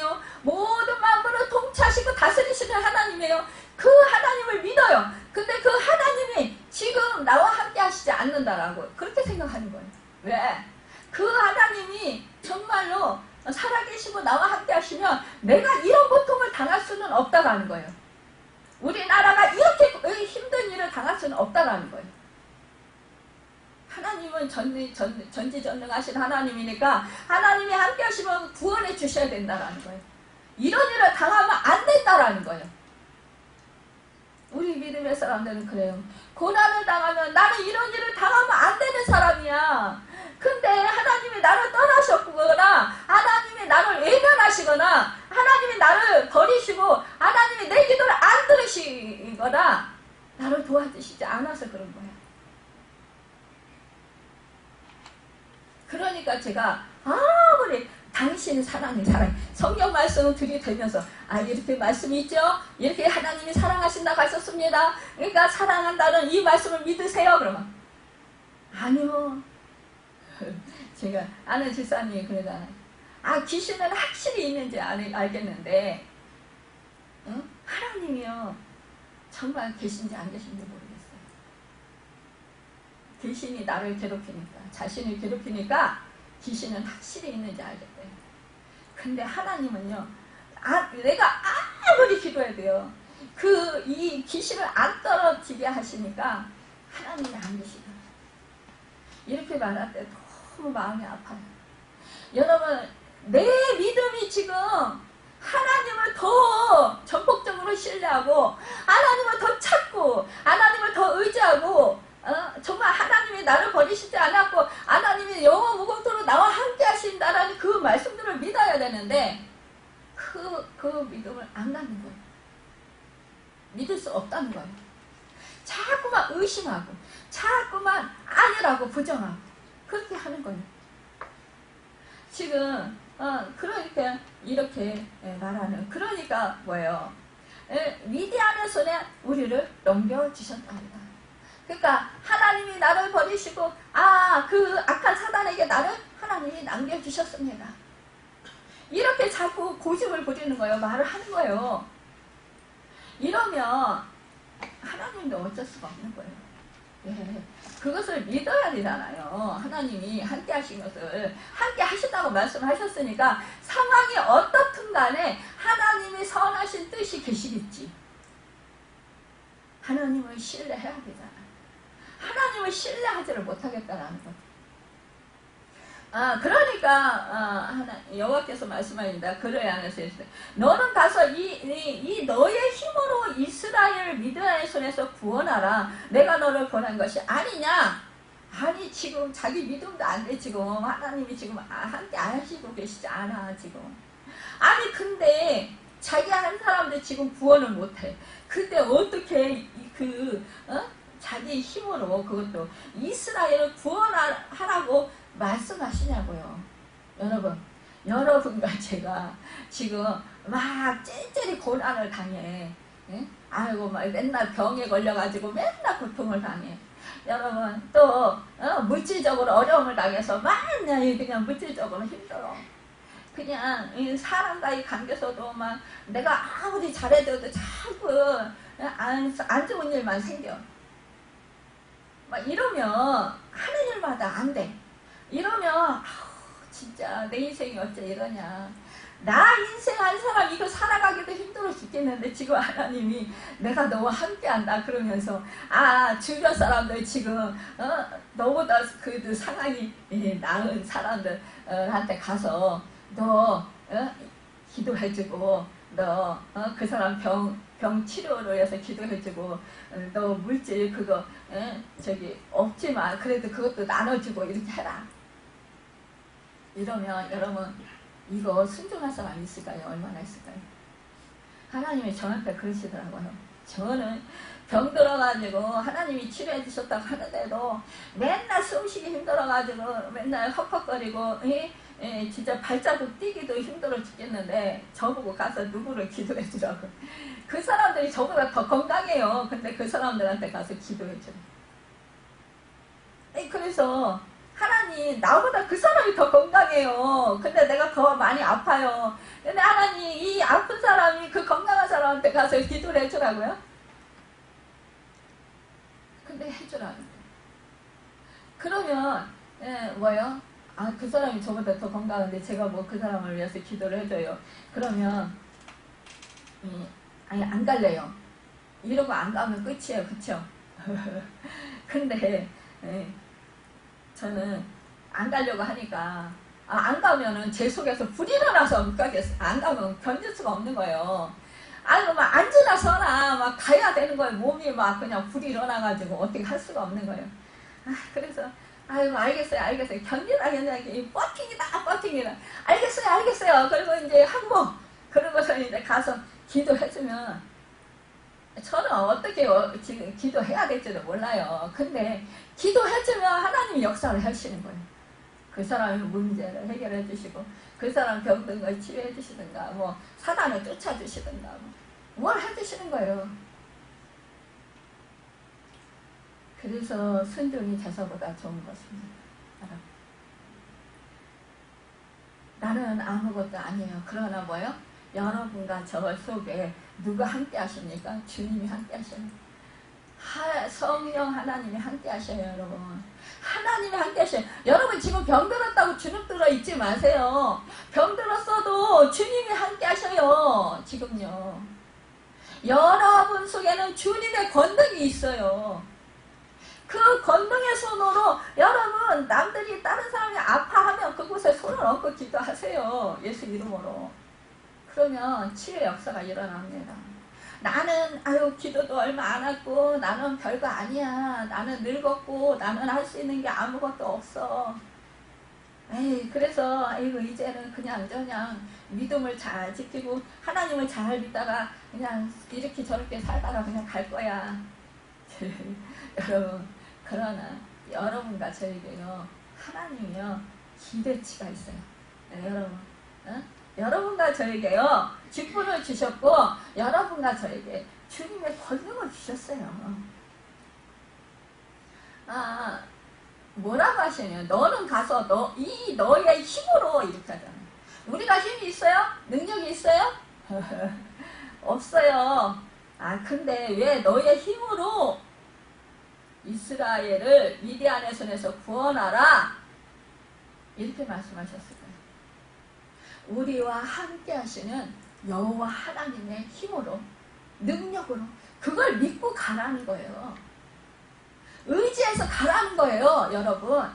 때문에요. 그 하나님을 믿어요. 근데 그 하나님이 지금 나와 함께 하시지 않는다라고 그렇게 생각하는 거예요. 왜? 그 하나님이 정말로 살아계시고 나와 함께 하시면 내가 이런 고통을 당할 수는 없다라는 거예요. 우리나라가 이렇게 힘든 일을 당할 수는 없다라는 거예요. 하나님은 전지전능하신 하나님이니까 하나님이 함께 하시면 구원해 주셔야 된다라는 거예요. 이런 일을 당하면 안 된다라는 거예요. 우리 믿음의 사람들은 그래요. 고난을 당하면 나는 이런 일을 당하면 안 되는 사람이야. 근데 하나님이 나를 떠나셨거나 하나님이 나를 외면하시거나 하나님이 나를 버리시고 하나님이 내 기도를 안 들으시거나 나를 도와주시지 않아서 그런 거야. 그러니까 제가 아무리 당신은 사랑해 성경 말씀을 들이대면서 이렇게 말씀이 있죠? 이렇게 하나님이 사랑하신다고 하셨습니다. 그러니까 사랑한다는 이 말씀을 믿으세요. 그러면 아니요. 제가 아는 집사님이 그러잖아요. 귀신은 확실히 있는지 알겠는데 하나님이요 정말 계신지 안 계신지 모르겠어요. 귀신이 나를 괴롭히니까 자신을 괴롭히니까 귀신은 확실히 있는지 알겠대요. 근데 하나님은요 내가 아무리 기도해도요 이 귀신을 안 떨어지게 하시니까 하나님이 안 계시더라고요. 이렇게 말할 때 너무 마음이 아파요. 여러분 내 믿음이 지금 하나님을 더 전폭적으로 신뢰하고 하나님을 더 찾고 하나님을 더 의지하고 정말 하나님이 나를 버리시지 않았고 하나님이 영원 무궁토로 나와 함께 하신다라는 그 말씀들을 믿어야 되는데 그 믿음을 안 갖는 거예요. 믿을 수 없다는 거예요. 자꾸만 의심하고 자꾸만 아니라고 부정하고 그렇게 하는 거예요. 지금 그러니까 이렇게 말하는 그러니까 뭐예요? 위대한 손에 우리를 넘겨주셨답니다. 그러니까 하나님이 나를 버리시고 그 악한 사단에게 나를 하나님이 남겨주셨습니다. 이렇게 자꾸 고집을 부리는 거예요. 말을 하는 거예요. 이러면 하나님도 어쩔 수가 없는 거예요. 그것을 믿어야 되잖아요. 하나님이 함께 하신 것을 함께 하신다고 말씀하셨으니까 상황이 어떻든 간에 하나님이 선하신 뜻이 계시겠지. 하나님을 신뢰해야 되잖아요. 하나님을 신뢰하지를 못하겠다라는 거죠. 그러니까 여호와께서 말씀하십니다. 그를 향해서 너는 가서 이 너의 힘으로 이스라엘 미드야의 손에서 구원하라. 내가 너를 권한 것이 아니냐? 아니 지금 자기 믿음도 안 돼. 지금 하나님이 지금 함께 안 하시고 계시지 않아 지금. 아니 근데 자기 한 사람들 지금 구원을 못해. 근데 어떻게 자기 힘으로 그것도 이스라엘을 구원하라고 말씀하시냐고요. 여러분과 제가 지금 막 찔찔이 고난을 당해. 아이고 막 맨날 병에 걸려가지고 맨날 고통을 당해. 여러분 또 물질적으로 어려움을 당해서 맨날 그냥 물질적으로 힘들어. 그냥 사람과의 관계에서도 막 내가 아무리 잘해줘도 자꾸 안 좋은 일만 생겨. 막 이러면 하는 일마다 안 돼. 이러면 진짜 내 인생이 어째 이러냐. 나 인생 한 사람 이거 살아가기도 힘들어 죽겠는데 지금 하나님이 내가 너와 함께한다 그러면서 주변 사람들 지금 너보다 그 상황이 나은 사람들한테 가서 너 기도해주고 너 그 사람 병 치료를 위해서 기도해주고 너 물질 그거 없지만 그래도 그것도 나눠주고 이렇게 해라. 이러면 여러분 이거 순종할 사람이 있을까요? 얼마나 있을까요? 하나님이 저한테 그러시더라고요. 저는 병 들어가지고 하나님이 치료해 주셨다고 하는데도 맨날 숨쉬기 힘들어가지고 맨날 헉헉거리고 진짜 발자국 뛰기도 힘들어 죽겠는데 저보고 가서 누구를 기도해 주라고. 그 사람들이 저보다 더 건강해요. 근데 그 사람들한테 가서 기도해 줘요. 그래서 하나님 나보다 그 사람이 더 건강해요. 근데 내가 더 많이 아파요. 근데 하나님 이 아픈 사람이 그 건강한 사람한테 가서 기도를 해주라고요? 근데 해주라는데 그러면 뭐요? 아, 그 사람이 저보다 더 건강한데 제가 뭐 그 사람을 위해서 기도를 해줘요. 그러면 아니 안 갈래요. 이러고 안 가면 끝이에요. 그쵸? 근데 저는 안 가려고 하니까 안 가면은 제 속에서 불이 일어나서 못 가겠어요. 안 가면 견딜 수가 없는 거예요. 아니 막 앉으나 서나 막 가야 되는 거예요. 몸이 막 그냥 불이 일어나가지고 어떻게 할 수가 없는 거예요. 그래서 아이고 알겠어요 견디다 버팅이다 알겠어요 그리고 이제 한번 그러고서 이제 가서 기도해주면 저는 어떻게 지금 기도해야 될지도 몰라요. 근데 기도해주면 하나님이 역사를 하시는 거예요. 그 사람의 문제를 해결해 주시고 그 사람 병든 걸 치유해 주시든가 뭐 사단을 쫓아 주시든가 뭘 해주시는 거예요. 그래서 순종이 제사보다 좋은 것입니다. 나는 아무것도 아니에요. 그러나 뭐요? 여러분과 저 속에 누가 함께 하십니까? 주님이 함께 하셔요. 성령 하나님이 함께 하셔요. 여러분 하나님이 함께 하셔요. 여러분 지금 병들었다고 주눅들어 있지 마세요. 병들었어도 주님이 함께 하셔요. 지금요 여러분 속에는 주님의 권능이 있어요. 그 권능의 손으로 여러분 남들이 다른 사람이 아파하면 그곳에 손을 얹고 기도하세요. 예수 이름으로. 그러면 치유의 역사가 일어납니다. 나는 기도도 얼마 안 했고 나는 별거 아니야. 나는 늙었고 나는 할 수 있는 게 아무것도 없어. 그래서 이제는 그냥 믿음을 잘 지키고 하나님을 잘 믿다가 그냥 이렇게 저렇게 살다가 그냥 갈 거야. 여러분 그러나 여러분과 저에게요 하나님이요 기대치가 있어요. 여러분 여러분과 저에게요 직분을 주셨고 여러분과 저에게 주님의 권능을 주셨어요. 뭐라고 하시냐 너는 가서 너의 힘으로 이렇게 하잖아요. 우리가 힘이 있어요? 능력이 있어요? 없어요. 근데 왜 너의 힘으로 이스라엘을 미디안의 손에서 구원하라 이렇게 말씀하셨을까요? 우리와 함께 하시는 여호와 하나님의 힘으로 능력으로 그걸 믿고 가라는 거예요. 의지해서 가라는 거예요. 여러분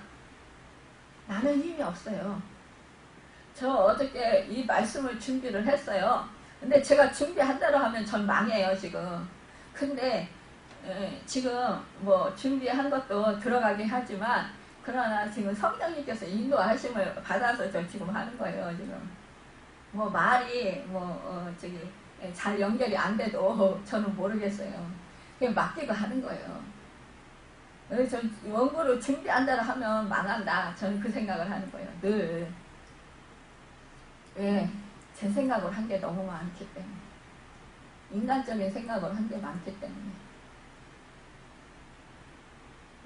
나는 힘이 없어요. 저 어저께 이 말씀을 준비를 했어요. 근데 제가 준비한 대로 하면 전 망해요 지금. 근데 지금 뭐 준비한 것도 들어가긴 하지만 그러나 지금 성령님께서 인도하심을 받아서 저 지금 하는 거예요. 지금 뭐 말이 잘 연결이 안 돼도 저는 모르겠어요. 그냥 맡기고 하는 거예요. 전 원고로 준비한 대로 하면 망한다. 저는 그 생각을 하는 거예요. 늘. 왜? 제 생각을 한 게 너무 많기 때문에. 인간적인 생각을 한 게 많기 때문에.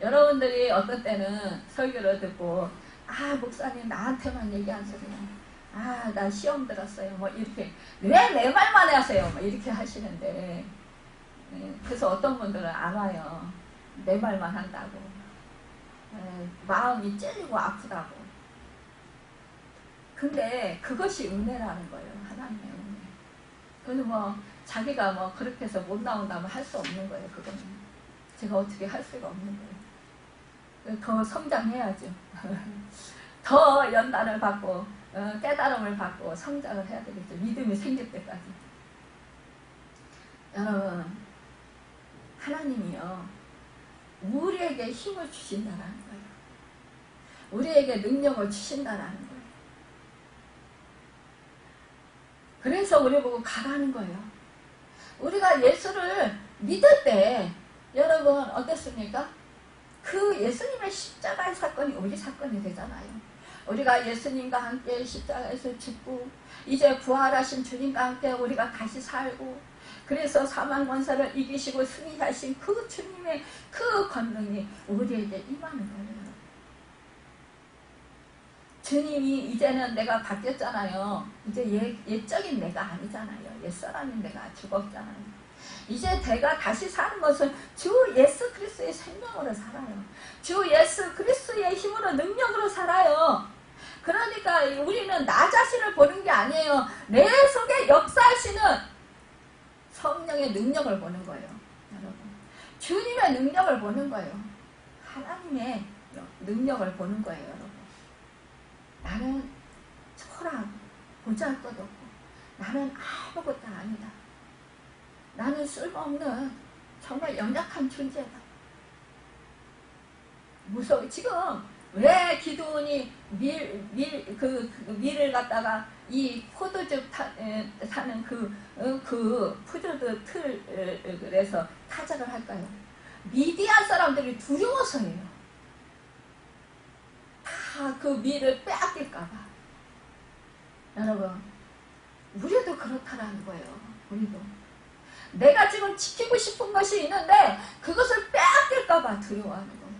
여러분들이 어떤 때는 설교를 듣고 목사님 나한테만 얘기한 소리야. 나 시험 들었어요. 뭐 이렇게 왜 내 말만 하세요? 뭐 이렇게 하시는데 그래서 어떤 분들은 안 와요. 내 말만 한다고. 마음이 찔리고 아프다고. 근데 그것이 은혜라는 거예요. 하나님의 은혜. 그건 뭐 자기가 뭐 그렇게 해서 못 나온다면 할 수 없는 거예요. 그거는 제가 어떻게 할 수가 없는 거예요. 더 성장해야죠. 더 연단을 받고 깨달음을 받고 성장을 해야 되겠죠. 믿음이 생길 때까지. 여러분 하나님이요 우리에게 힘을 주신다라는 거예요. 우리에게 능력을 주신다라는 거예요. 그래서 우리 보고 가라는 거예요. 우리가 예수를 믿을 때 여러분 어땠습니까? 그 예수님의 십자가의 사건이 우리 사건이 되잖아요. 우리가 예수님과 함께 십자가에서 죽고 이제 부활하신 주님과 함께 우리가 다시 살고 그래서 사망 권세를 이기시고 승리하신 그 주님의 그 권능이 우리에게 임하는 거예요. 주님이 이제는 내가 바뀌었잖아요. 이제 옛적인 내가 아니잖아요. 옛사람인 내가 죽었잖아요. 이제 내가 다시 사는 것은 주 예수 그리스도의 생명으로 살아요. 주 예수 그리스도의 힘으로 능력으로 살아요. 그러니까 우리는 나 자신을 보는 게 아니에요. 내 속에 역사하시는 성령의 능력을 보는 거예요. 여러분, 주님의 능력을 보는 거예요. 하나님의 능력을 보는 거예요. 여러분, 나는 초라하고 보잘것없고 나는 아무것도 아니다. 나는 쓸모없는 정말 연약한 존재다. 무서워. 지금 왜 기드온이 밀을 갖다가 이 포도즙 타는 그 포도즙 틀에서 타작을 할까요? 미디안 사람들이 두려워서예요. 다 그 밀을 빼앗길까봐. 여러분, 우리도 그렇다라는 거예요. 우리도. 내가 지금 지키고 싶은 것이 있는데 그것을 빼앗길까봐 두려워하는 거예요.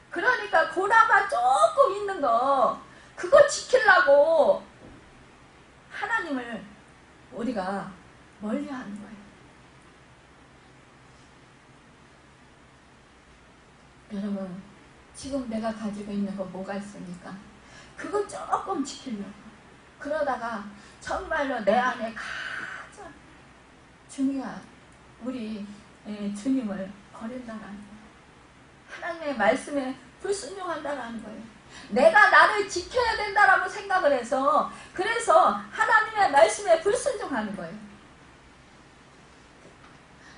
그러니까 고나마 조금 있는 거 그거 지키려고 하나님을 우리가 멀리하는 거예요. 여러분, 지금 내가 가지고 있는 거 뭐가 있습니까? 그거 조금 지키려고 그러다가 정말로 내 안에 가장 중요한 우리 주님을 버린다라는 거예요. 하나님의 말씀에 불순종한다라는 거예요. 내가 나를 지켜야 된다라고 생각을 해서 그래서 하나님의 말씀에 불순종하는 거예요.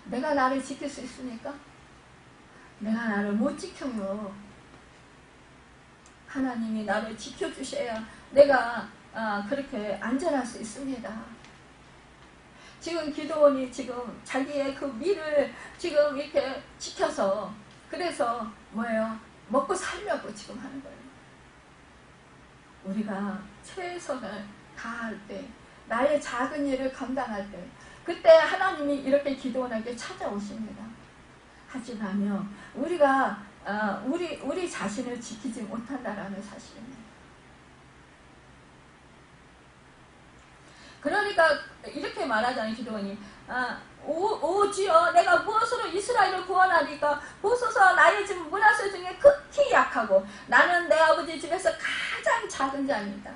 내가 나를 지킬 수 있습니까? 내가 나를 못 지켜요. 하나님이 나를 지켜주셔야 내가 그렇게 안전할 수 있습니다. 지금 기드온이 지금 자기의 그 밀을 지금 이렇게 지켜서 그래서 뭐예요? 먹고 살려고 지금 하는 거예요. 우리가 최선을 다할 때, 나의 작은 일을 감당할 때, 그때 하나님이 이렇게 기드온에게 찾아오십니다. 하지만요, 우리가 우리 자신을 지키지 못한다라는 사실입니다. 그러니까 이렇게 말하잖아요. 기드온이 오 주여, 내가 무엇으로 이스라엘을 구원하리까? 보소서, 나의 집 문화세 중에 극히 약하고 나는 내 아버지 집에서 가장 작은 자입니다.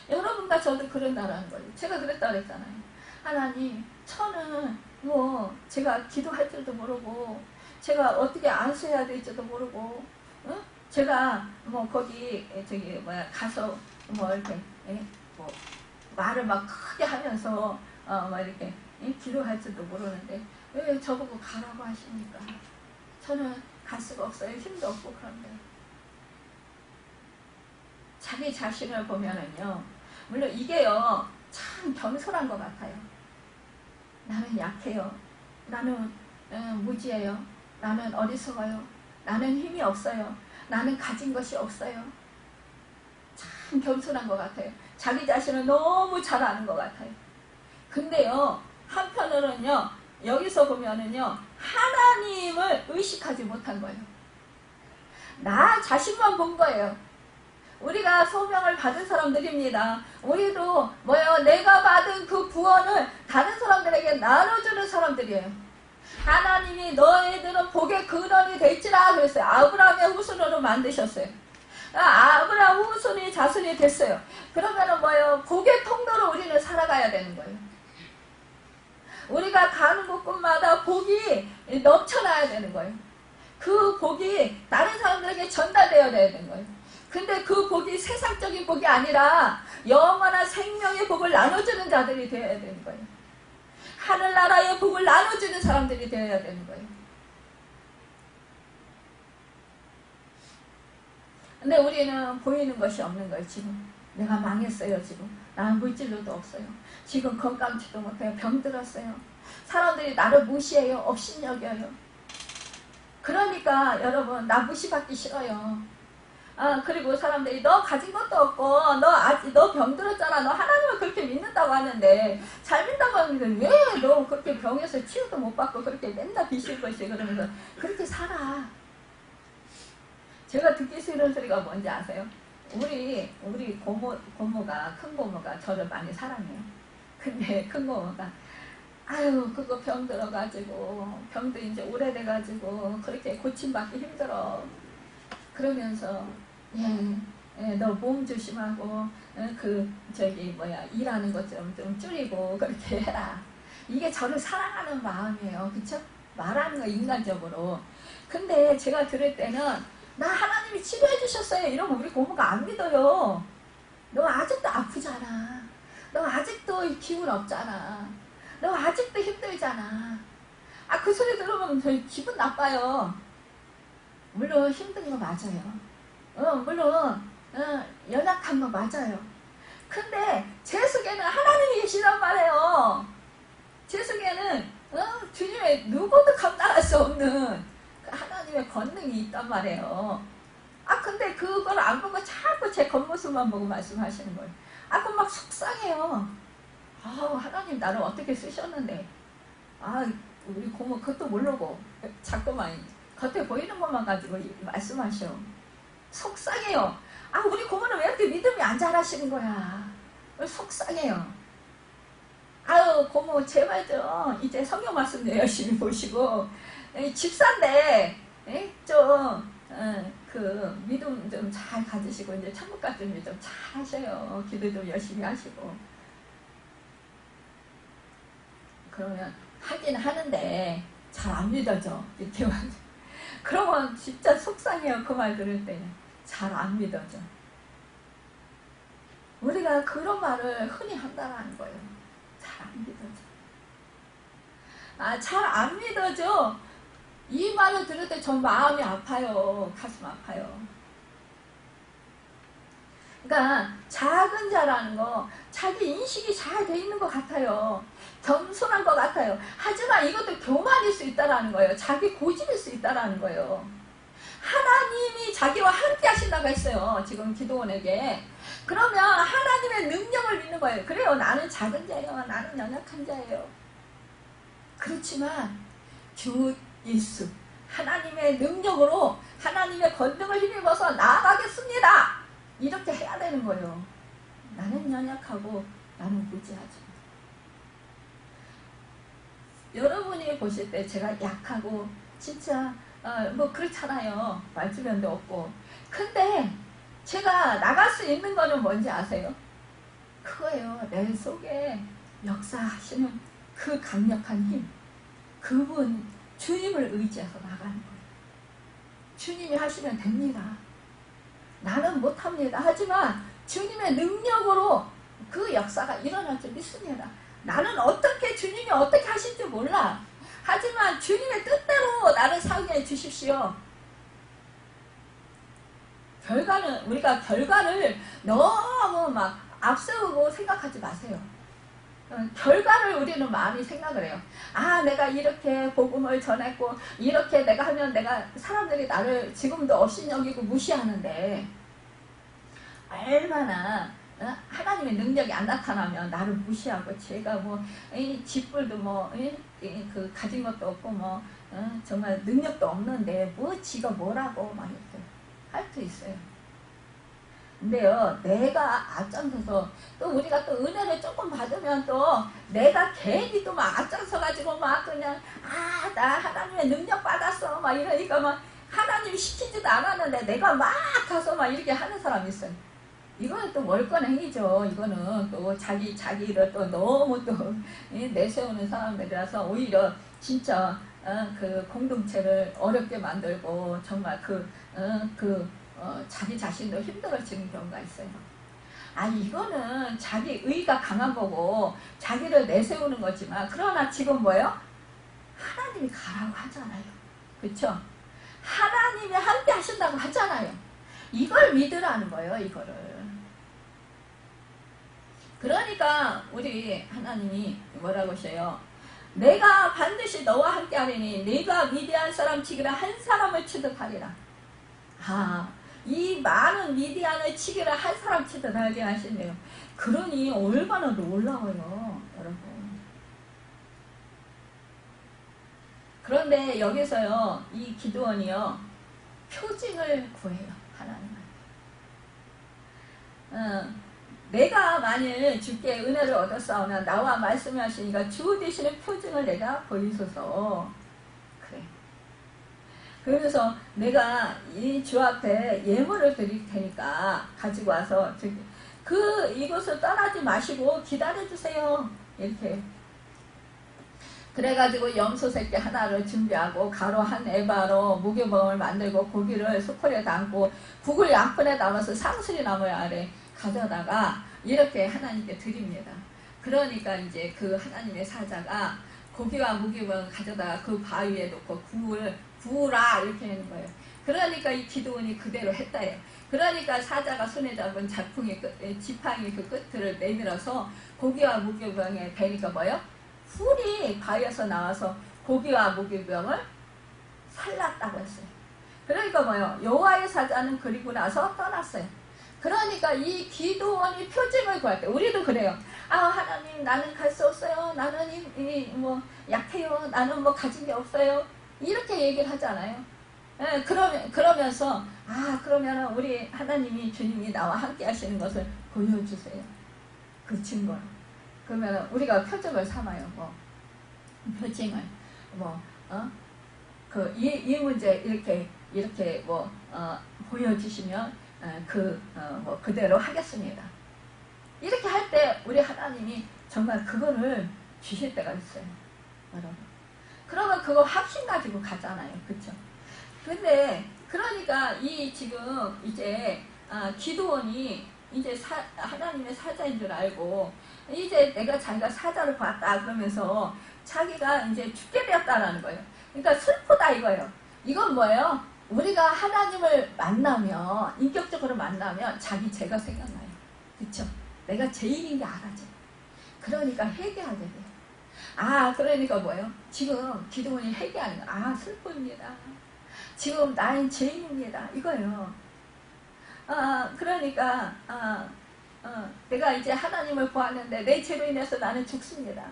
여러분과 저도 그런다라는 거예요. 제가 그랬다 그랬잖아요. 하나님, 저는 뭐 제가 기도할 줄도 모르고 제가 어떻게 안수해야 될지도 모르고 제가 뭐 거기 가서 뭐 이렇게 뭐 말을 막 크게 하면서 막 이렇게 기도할 줄도 모르는데 왜 저보고 가라고 하십니까? 저는 갈 수가 없어요. 힘도 없고 그런데. 자기 자신을 보면은요, 물론 이게요 참 겸손한 것 같아요. 나는 약해요. 나는 무지해요. 나는 어리석어요. 나는 힘이 없어요. 나는 가진 것이 없어요. 참 겸손한 것 같아요. 자기 자신을 너무 잘 아는 것 같아요. 근데요, 한편으로는요, 여기서 보면은요, 하나님을 의식하지 못한 거예요. 나 자신만 본 거예요. 우리가 소명을 받은 사람들입니다. 우리도 내가 받은 그 구원을 다른 사람들에게 나눠주는 사람들이에요. 하나님이 너희들은 복의 근원이 될지라 그랬어요. 아브라함의 후손으로 만드셨어요. 아브라함 후손이 자손이 됐어요. 그러면은 복의 통로로 우리는 살아가야 되는 거예요. 우리가 가는 곳곳마다 복이 넘쳐나야 되는 거예요. 그 복이 다른 사람들에게 전달되어야 되는 거예요. 근데 그 복이 세상적인 복이 아니라 영원한 생명의 복을 나눠주는 자들이 되어야 되는 거예요. 하늘나라의 복을 나눠주는 사람들이 되어야 되는 거예요. 근데 우리는 보이는 것이 없는 거예요. 지금 내가 망했어요. 지금 나는 물질로도 없어요. 지금 건강치도 못해요. 병들었어요. 사람들이 나를 무시해요. 업신여겨요. 그러니까 여러분, 나 무시받기 싫어요. 그리고 사람들이 너 가진 것도 없고 너 병들었잖아. 너 하나님을 그렇게 믿는다고 하는데 잘 믿다고 하는데 왜 너 그렇게 병에서 치유도 못 받고 그렇게 맨날 비실거리시 그러면서 그렇게 살아. 제가 듣기 싫은 소리가 뭔지 아세요? 우리 고모가, 큰 고모가 저를 많이 사랑해요. 근데 큰 고모가 아유 그거 병 들어가지고 병도 이제 오래돼가지고 그렇게 고침받기 힘들어. 그러면서 너 몸 조심하고 그 저기 뭐야 일하는 것 좀 줄이고 그렇게 해라. 이게 저를 사랑하는 마음이에요. 그쵸? 말하는 거 인간적으로. 근데 제가 들을 때는 나 하나님이 치료해 주셨어요 이러면 우리 고모가 안 믿어요. 너 아직도 아프잖아. 너 아직도 기운 없잖아. 너 아직도 힘들잖아. 아, 그 소리 들으면 저희 기분 나빠요. 물론 힘든 거 맞아요. 물론 연약한 거 맞아요. 근데 제 속에는 하나님이 계시단 말이에요. 제 속에는 주님의 누구도 감당할 수 없는 그 하나님의 권능이 있단 말이에요. 아 근데 그걸 안 보고 자꾸 제 겉모습만 보고 말씀하시는 거예요. 아 그럼 막 속상해요. 아 하나님 나를 어떻게 쓰셨는데 아 우리 고모 그것도 모르고 자꾸만 겉에 보이는 것만 가지고 말씀하셔. 속상해요. 아 우리 고모는 왜 이렇게 믿음이 안 자라시는 거야. 속상해요. 아유 고모 제발 좀 이제 성경 말씀도 열심히 보시고 집사인데 좀 그 믿음 좀 잘 가지시고 이제 천국 갈 준비 좀 잘 하셔요. 기도 좀 열심히 하시고. 그러면 하긴 하는데 잘 안 믿어져. 이렇게 그러면 진짜 속상해요. 그 말 들을 때 잘 안 믿어져. 우리가 그런 말을 흔히 한다는 거예요. 잘 안 믿어져. 아, 잘 안 믿어져. 이 말을 들을 때 전 마음이 아파요. 가슴 아파요. 그러니까 작은 자라는 거 자기 인식이 잘 돼 있는 것 같아요. 겸손한 것 같아요. 하지만 이것도 교만일 수 있다는 거예요. 자기 고집일 수 있다는 거예요. 하나님이 자기와 함께 하신다고 했어요. 지금 기도원에게. 그러면 하나님의 능력을 믿는 거예요. 그래요. 나는 작은 자예요. 나는 연약한 자예요. 그렇지만 주 예수 하나님의 능력으로 하나님의 권능을 힘입어서 나아가겠습니다. 이렇게 해야 되는 거예요. 나는 연약하고 나는 무지하지. 여러분이 보실 때 제가 약하고 진짜 뭐 그렇잖아요. 말주변도 없고. 근데 제가 나갈 수 있는 거는 뭔지 아세요? 그거예요. 내 속에 역사하시는 그 강력한 힘. 그분 주님을 의지해서 나가는 거예요. 주님이 하시면 됩니다. 나는 못합니다. 하지만 주님의 능력으로 그 역사가 일어날 줄 믿습니다. 나는 어떻게 주님이 어떻게 하실지 몰라. 하지만 주님의 뜻대로 나를 살게 해주십시오. 우리가 결과를 너무 막 앞세우고 생각하지 마세요. 결과를 우리는 많이 생각을 해요. 아 내가 이렇게 복음을 전했고 이렇게 내가 하면 내가 사람들이 나를 지금도 업신여기고 무시하는데 얼마나 하나님의 능력이 안 나타나면 나를 무시하고 제가 뭐 집불도 뭐 그 가진 것도 없고 뭐 정말 능력도 없는데 뭐 지가 뭐라고 막 이렇게 할 수 있어요. 근데요 내가 앞장서서 또 우리가 또 은혜를 조금 받으면 또 내가 괜히 또 막 앞장서 가지고 막 그냥 나 하나님의 능력 받았어 막 이러니까 막 하나님이 시키지도 않았는데 내가 막 가서 막 이렇게 하는 사람이 있어요. 이거는 또 월권 행위죠. 이거는 또 자기를 또 너무 또 내세우는 사람들이라서 오히려 진짜 그 공동체를 어렵게 만들고 정말 자기 자신도 힘들어지는 경우가 있어요. 이거는 자기 의가 강한 거고 자기를 내세우는 거지만 그러나 지금 뭐예요? 하나님이 가라고 하잖아요. 그렇죠? 하나님이 함께 하신다고 하잖아요. 이걸 믿으라는 거예요. 이거를. 그러니까 우리 하나님이 뭐라고 하셔요? 내가 반드시 너와 함께 하리니 네가 미디안 사람 치기라 한 사람을 취득하리라. 이 많은 미디안을 치기를 한 사람 취득하게 하시네요. 그러니 얼마나 놀라워요, 여러분. 그런데 여기서요, 이 기도원이요, 표징을 구해요. 하나님한테. 내가 만일 주께 은혜를 얻었사오나 나와 말씀하시니까 주 되시는 표징을 내가 보이소서. 그래. 그래서 내가 이 주 앞에 예물을 드릴 테니까 가지고 와서 이곳을 떠나지 마시고 기다려주세요. 이렇게. 그래가지고 염소 새끼 하나를 준비하고 가루 한 에바로 무교봉을 만들고 고기를 수풀에 담고 국을 양푼에 담아서 상수리 나무 아래 가져다가 이렇게 하나님께 드립니다. 그러니까 이제 그 하나님의 사자가 고기와 무교봉을 가져다가 그 바위에 놓고 국을 부으라 이렇게 하는 거예요. 그러니까 이 기도원이 그대로 했다요. 그러니까 사자가 손에 잡은 지팡이 그 끝을 내밀어서 고기와 무교병에 대니까 뭐요? 풀이 바위에서 나와서 고기와 무교병을 살랐다고 했어요. 그러니까 뭐요? 여호와의 사자는 그리고 나서 떠났어요. 그러니까 이 기도원이 표징을 구할 때 우리도 그래요. 하나님 나는 갈 수 없어요. 나는 뭐 약해요. 나는 뭐 가진 게 없어요. 이렇게 얘기를 하잖아요. 예, 그러면서 그러면 우리 하나님이 주님이 나와 함께 하시는 것을 보여주세요. 그 증거를. 그러면 우리가 표적을 삼아요. 뭐 표징을 이 문제 이렇게 보여주시면 그대로 하겠습니다. 이렇게 할 때 우리 하나님이 정말 그거를 주실 때가 있어요, 여러분. 그러면 그거 확신 가지고 가잖아요, 그렇죠? 근데 그러니까 지금 이제 기도원이 이제 하나님의 사자인 줄 알고 이제 자기가 사자를 봤다 그러면서 자기가 이제 죽게 되었다라는 거예요. 그러니까 슬프다 이거예요. 이건 뭐예요? 우리가 하나님을 만나면 인격적으로 만나면 자기 죄가 생각나요. 그렇죠? 내가 죄인인 게 알아져. 그러니까 회개하게 돼요. 그러니까 뭐예요? 지금 기도원이 회개하는 거. 슬픕니다. 지금 나는 죄인입니다. 이거예요. 그러니까 내가 이제 하나님을 구하는데 내 죄로 인해서 나는 죽습니다.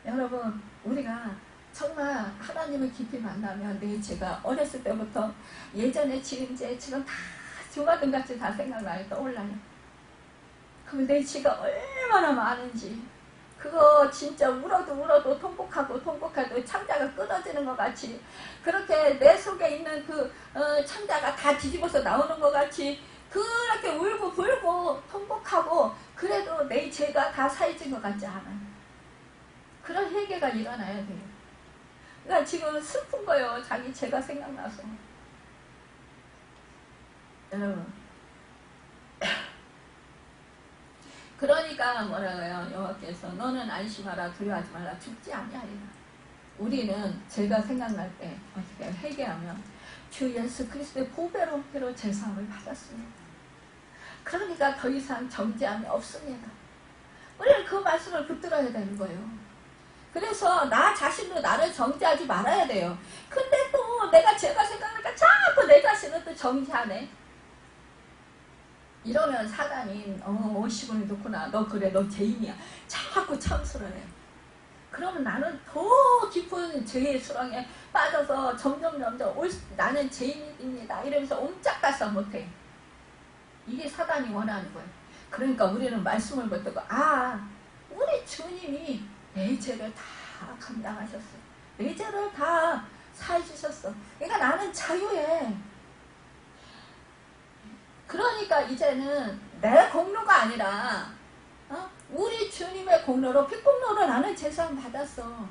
여러분 우리가 정말 하나님을 깊이 만나면 내 죄가 어렸을 때부터 예전에 지은 죄 지금 다 주마등같이 다 생각나요. 떠올라요. 그럼 내 죄가 얼마나 많은지 그거 진짜 울어도 통곡하고 창자가 끊어지는 것 같이 그렇게 내 속에 있는 그 창자가 다 뒤집어서 나오는 것 같이 그렇게 울고 불고 통곡하고 그래도 내 죄가 다 사해진 것 같지 않아요. 그런 회개가 일어나야 돼요. 그러니까 지금 슬픈 거예요. 자기 죄가 생각나서. 여러분 그러니까 뭐라고요? 여호와께서 너는 안심하라 두려워하지 말라 죽지 아니하리라. 우리는 죄가 생각날 때 어떻게 회개하면 주 예수 그리스도의 보배로운 피로 죄사함을 받았습니다. 그러니까 더 이상 정죄함이 없습니다. 우리는 그 말씀을 붙들어야 되는 거예요. 그래서 나 자신도 나를 정죄하지 말아야 돼요. 근데 또 내가 죄가 생각나니까 자꾸 내 자신을 또 정죄하네. 이러면 사단이 시골이 놓구나. 너 그래 너 죄인이야. 자꾸 참수를 해요. 그러면 나는 더 깊은 죄의 수렁에 빠져서 점점 나는 죄인입니다. 이러면서 옴짝달싹 못해. 이게 사단이 원하는 거예요. 그러니까 우리는 말씀을 붙들고 우리 주님이 내 죄를 다 감당하셨어. 내 죄를 다 사해주셨어. 그러니까 나는 자유해. 그러니까 이제는 내 공로가 아니라 우리 주님의 공로로 피공로로 나는 제사함 받았어.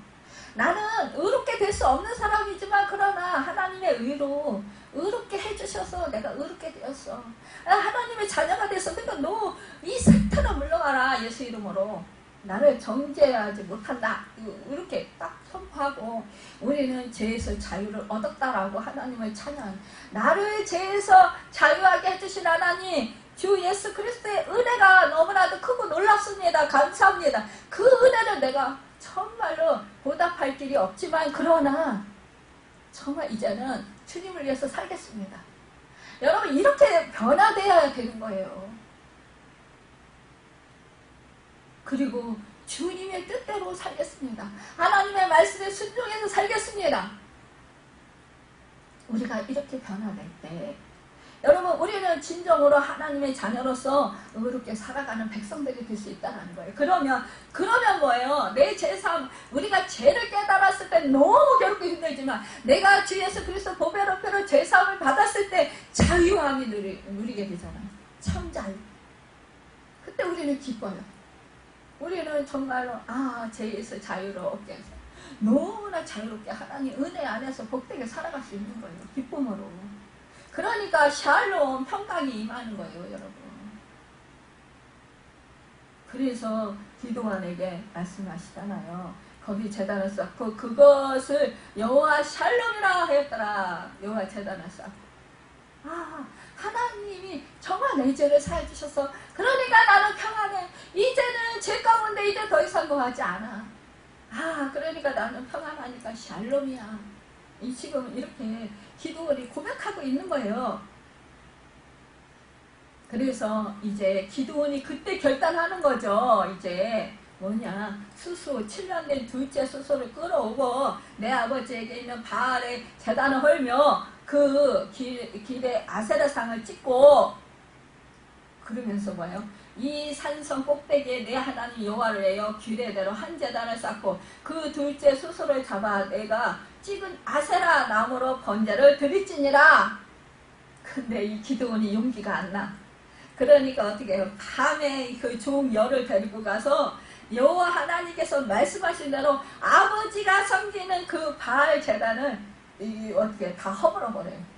나는 의롭게 될 수 없는 사람이지만 그러나 하나님의 의로 의롭게 해주셔서 내가 의롭게 되었어. 하나님의 자녀가 돼서 그러니까 너 이 사탄아 물러가라 예수 이름으로. 나를 정죄하지 못한다. 이렇게 딱 선포하고 우리는 죄에서 자유를 얻었다라고 하나님을 찬양. 나를 죄에서 자유하게 해주신 하나님 주 예수 그리스도의 은혜가 너무나도 크고 놀랍습니다. 감사합니다. 그 은혜를 내가 정말로 보답할 길이 없지만 그러나 정말 이제는 주님을 위해서 살겠습니다. 여러분 이렇게 변화되어야 되는 거예요. 그리고 주님의 뜻대로 살겠습니다. 하나님의 말씀에 순종해서 살겠습니다. 우리가 이렇게 변화될 때 여러분 우리는 진정으로 하나님의 자녀로서 의롭게 살아가는 백성들이 될 수 있다는 거예요. 그러면 뭐예요? 내 죄삼 우리가 죄를 깨달았을 때 너무 괴롭고 힘들지만 내가 주 예수 그리스도 보배로표로 죄사함을 받았을 때 자유함이 누리게 되잖아요. 참 자유. 그때 우리는 기뻐요. 우리는 정말로 죄에서 자유롭게 해서 너무나 자유롭게 하나님 은혜 안에서 복되게 살아갈 수 있는 거예요. 기쁨으로. 그러니까 샬롬 평강이 임하는 거예요, 여러분. 그래서 기도원에게 말씀하시잖아요. 거기 제단을 쌓고 그것을 여호와 샬롬이라 하였더라. 여호와 제단을 쌓고. 하나님이 정말 내 죄를 사해 주셔서 그러니까 나는 평안해. 이제는 죄 가운데 이제 더 이상 거하지 않아. 그러니까 나는 평안하니까 샬롬이야. 지금 이렇게 기도원이 고백하고 있는 거예요. 그래서 이제 기도원이 그때 결단하는 거죠. 이제 뭐냐, 수수 7년 된 둘째 수수를 끌어오고 내 아버지에게 있는 바알의 제단을 헐며 그 길에 아세라상을 찍고, 그러면서 뭐예요? 이 산성 꼭대기에 내 하나님 여호와를 내어 규례대로 한 제단을 쌓고 그 둘째 수소를 잡아 내가 찍은 아세라 나무로 번제를 드릴지니라. 근데 이 기드온이 용기가 안 나. 그러니까 어떻게 해요? 밤에 그 종 열을 데리고 가서 여호와 하나님께서 말씀하신 대로 아버지가 섬기는 그 바알 제단을 어떻게 다 허물어 버려요.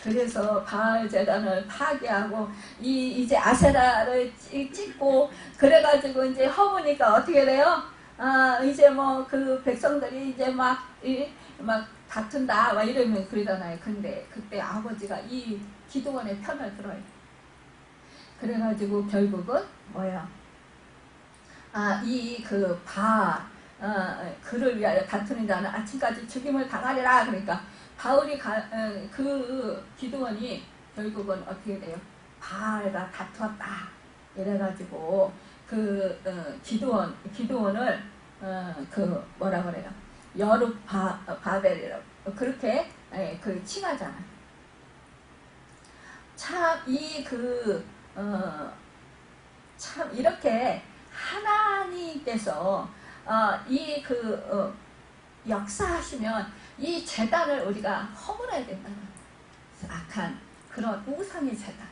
그래서 바알 제단을 파괴하고 이제 아세라를 찍고 그래가지고 이제 허무니까 어떻게 돼요? 이제 뭐 그 백성들이 이제 막 다툰다 막 이러면 그러잖아요. 근데 그때 아버지가 이 기드온의 편을 들어요. 그래가지고 결국은 뭐야? 이 그 그를 위하여 다투는 자는 아침까지 죽임을 당하리라. 그러니까 바울이 그 기드온이 결국은 어떻게 돼요? 바알과 다투었다. 이래가지고 그 기드온을 그 뭐라 그래요? 여룹바벨이라고 그렇게 그 칭하잖아. 참 참 이렇게 하나님께서 역사하시면 이 제단을 우리가 허물어야 된다는 거예요. 악한 그런 우상의 제단.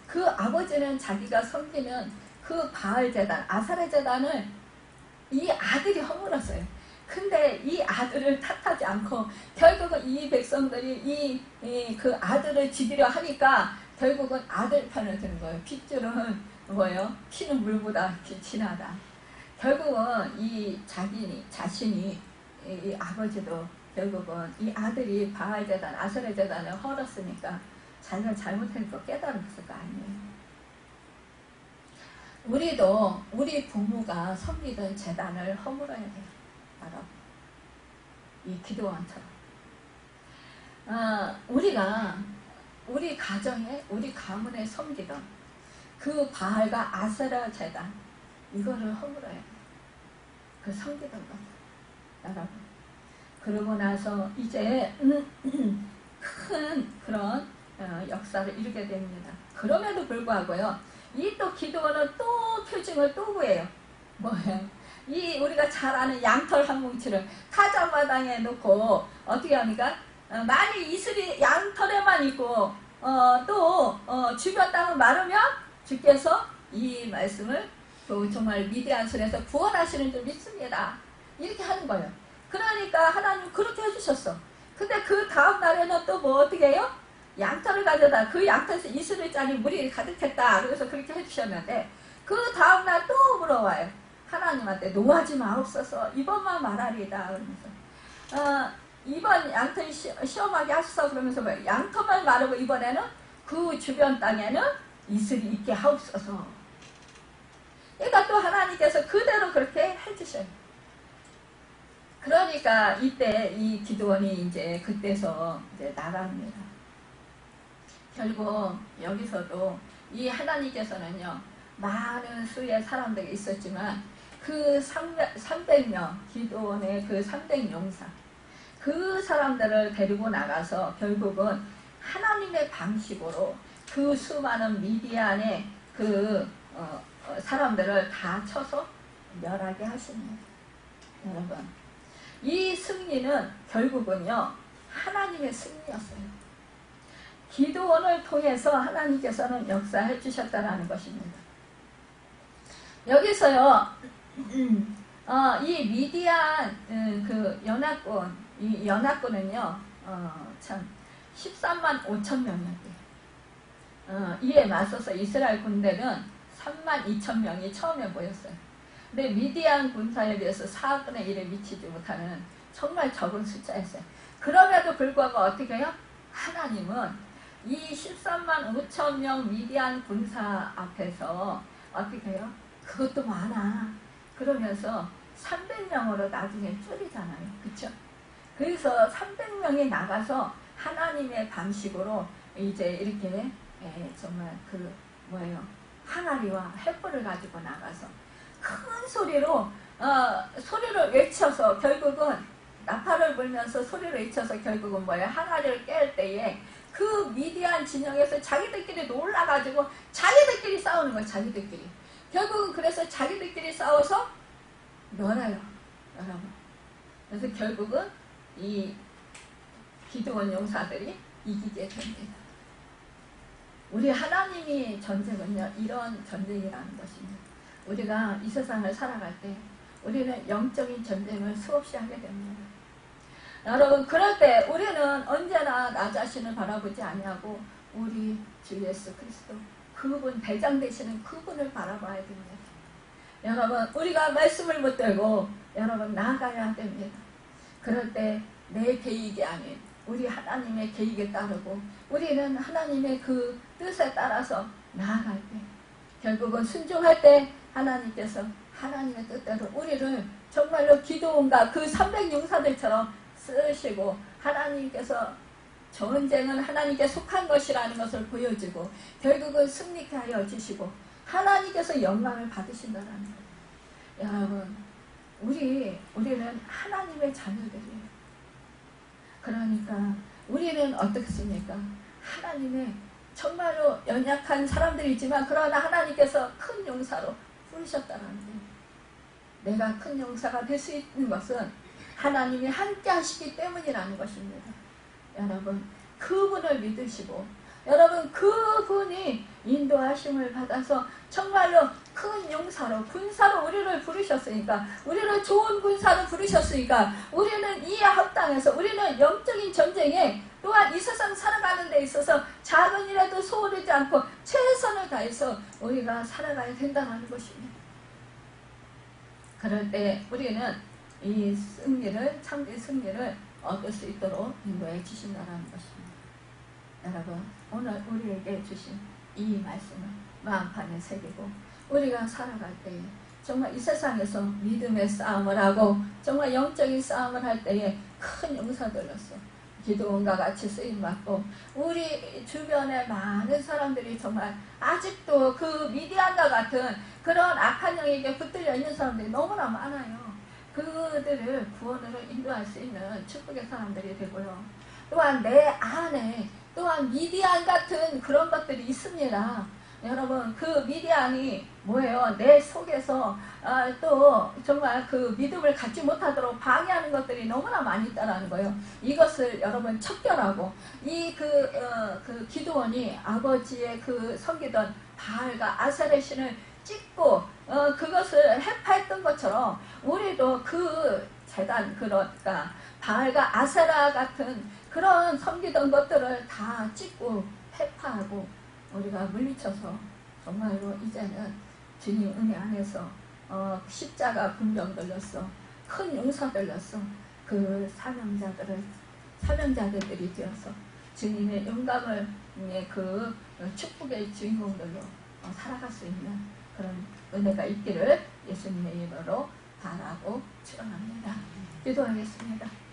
그 아버지는 자기가 섬기는 그 바알 제단, 아사레 제단을 이 아들이 허물었어요. 근데 이 아들을 탓하지 않고 결국은 이 백성들이 그 아들을 죽이려 하니까 결국은 아들 편을 드는 거예요. 핏줄은 뭐예요? 피는 물보다 진하다. 결국은 이 자신이 이 아버지도 결국은 이 아들이 바알 제단, 아세라 제단을 헐었으니까 자기가 잘못한 거 깨달았을 거 아니에요. 우리도 우리 부모가 섬기던 제단을 허물어야 돼요. 바로 이 기드온처럼. 우리가 우리 가정에 우리 가문에 섬기던 그 바알과 아세라 제단 이거를 허물어야 돼요. 그 섬기던 것 여러분. 그러고 나서 이제 큰 그런 역사를 이루게 됩니다. 그럼에도 불구하고요. 이 또 기드온은 또 표징을 또 구해요. 뭐예요? 이 우리가 잘 아는 양털 한 뭉치를 타작마당에 놓고 어떻게 합니까? 만일 이슬이 양털에만 있고 또 주변 땅은 마르면 주께서 이 말씀을 또 정말 위대한 손에서 구원하시는 줄 믿습니다. 이렇게 하는 거예요. 그러니까 하나님 그렇게 해주셨어. 근데 그 다음 날에는 또 뭐 어떻게 해요? 양털을 가져다 그 양털에서 이슬을 짜니 물이 가득했다. 그래서 그렇게 해주셨는데 그 다음 날 또 물어와요. 하나님한테 노하지 마옵소서. 이번만 말하리이다. 그러면서 이번 양털이 시험하게 하소서. 그러면서 뭐 양털만 마르고 이번에는 그 주변 땅에는 이슬이 있게 하옵소서. 그러니까 또 하나님께서 그대로 그렇게 해주셔요. 그러니까 이때 이 기드온이 이제 그때서 이제 나갑니다. 결국 여기서도 이 하나님께서는요 많은 수의 사람들이 있었지만 그 300명 기드온의 그 300용사 그 사람들을 데리고 나가서 결국은 하나님의 방식으로 그 수많은 미디안의 그 사람들을 다 쳐서 멸하게 하십니다. 여러분, 이 승리는 결국은요 하나님의 승리였어요. 기드온을 통해서 하나님께서는 역사해 주셨다라는 것입니다. 여기서요 이 미디안 그 연합군, 이 연합군은요 참 13만 5천 명이었대요. 이에 맞서서 이스라엘 군대는 3만 2천 명이 처음에 모였어요. 근데 미디안 군사에 비해서 4분의 1에 미치지 못하는 정말 적은 숫자였어요. 그럼에도 불구하고 어떻게 해요? 하나님은 이 13만 5천 명 미디안 군사 앞에서 어떻게 해요? 그것도 많아. 그러면서 300명으로 나중에 줄이잖아요. 그쵸? 그래서 300명이 나가서 하나님의 방식으로 이제 이렇게 정말 그 뭐예요? 항아리와 횃불을 가지고 나가서 큰 소리로 소리를 외쳐서 결국은 나팔을 불면서 소리를 외쳐서 결국은 뭐예요? 항아리를 깰 때에 그 미디안 진영에서 자기들끼리 놀라가지고 자기들끼리 싸우는 거예요. 자기들끼리. 결국은 그래서 자기들끼리 싸워서 멸해요. 여러분. 그래서 결국은 이 기드온 용사들이 이기게 됩니다. 우리 하나님이 전쟁은요 이런 전쟁이라는 것입니다. 우리가 이 세상을 살아갈 때 우리는 영적인 전쟁을 수없이 하게 됩니다. 여러분, 그럴 때 우리는 언제나 나 자신을 바라보지 아니하고 우리 주 예수 그리스도 그분 대장 되시는 그분을 바라봐야 됩니다. 여러분, 우리가 말씀을 붙들고 여러분 나아가야 됩니다. 그럴 때 내 계획이 아닌 우리 하나님의 계획에 따르고 우리는 하나님의 그 뜻에 따라서 나아갈 때 결국은 순종할 때 하나님께서 하나님의 뜻대로 우리를 정말로 기드온과 그 300용사들처럼 쓰시고 하나님께서 전쟁은 하나님께 속한 것이라는 것을 보여주고 결국은 승리케 하여 주시고 하나님께서 영광을 받으신다는 거예요. 여러분, 우리는 하나님의 자녀들이에요. 그러니까 우리는 어떻습니까? 하나님의 정말로 연약한 사람들이지만 그러나 하나님께서 큰 용사로 부르셨다는 거예요. 내가 큰 용사가 될 수 있는 것은 하나님이 함께 하시기 때문이라는 것입니다. 여러분, 그분을 믿으시고 여러분 그분이 인도하심을 받아서 정말로 큰 용사로 군사로 우리를 부르셨으니까 우리를 좋은 군사로 부르셨으니까 우리는 이 합당해서 우리는 영적인 전쟁에 또한 이 세상 살아가는 데 있어서 작은 일에도 소홀하지 않고 최선을 다해서 우리가 살아가야 된다는 것입니다. 그럴 때 우리는 이 승리를 참된 승리를 얻을 수 있도록 인도해 주신다는 것입니다. 여러분, 오늘 우리에게 주신 이 말씀을 마음판에 새기고 우리가 살아갈 때에 정말 이 세상에서 믿음의 싸움을 하고 정말 영적인 싸움을 할 때에 큰 용사들로서 기드온과 같이 쓰임받고 우리 주변에 많은 사람들이 정말 아직도 그 미디안과 같은 그런 악한 영에게 붙들려 있는 사람들이 너무나 많아요. 그들을 구원으로 인도할 수 있는 축복의 사람들이 되고요. 또한 내 안에 또한 미디안 같은 그런 것들이 있습니다. 여러분, 그 미디안이 뭐예요? 내 속에서 또 정말 그 믿음을 갖지 못하도록 방해하는 것들이 너무나 많이 있다는 거예요. 이것을 여러분 척결하고 그 기드온이 아버지의 그 섬기던 바알과 아세레 신을 찍고 그것을 해파했던 것처럼 우리도 그 재단 그러니까 바알과 아세라 같은 그런 섬기던 것들을 다 찍고 해파하고 우리가 물리쳐서 정말로 이제는 주님 은혜 안에서 십자가 군병들로서 큰 용사들로서 그 사명자들이 되어서 주님의 영광을 그 축복의 주인공들로 살아갈 수 있는 그런 은혜가 있기를 예수님의 이름으로 바라고 축원합니다. 기도하겠습니다.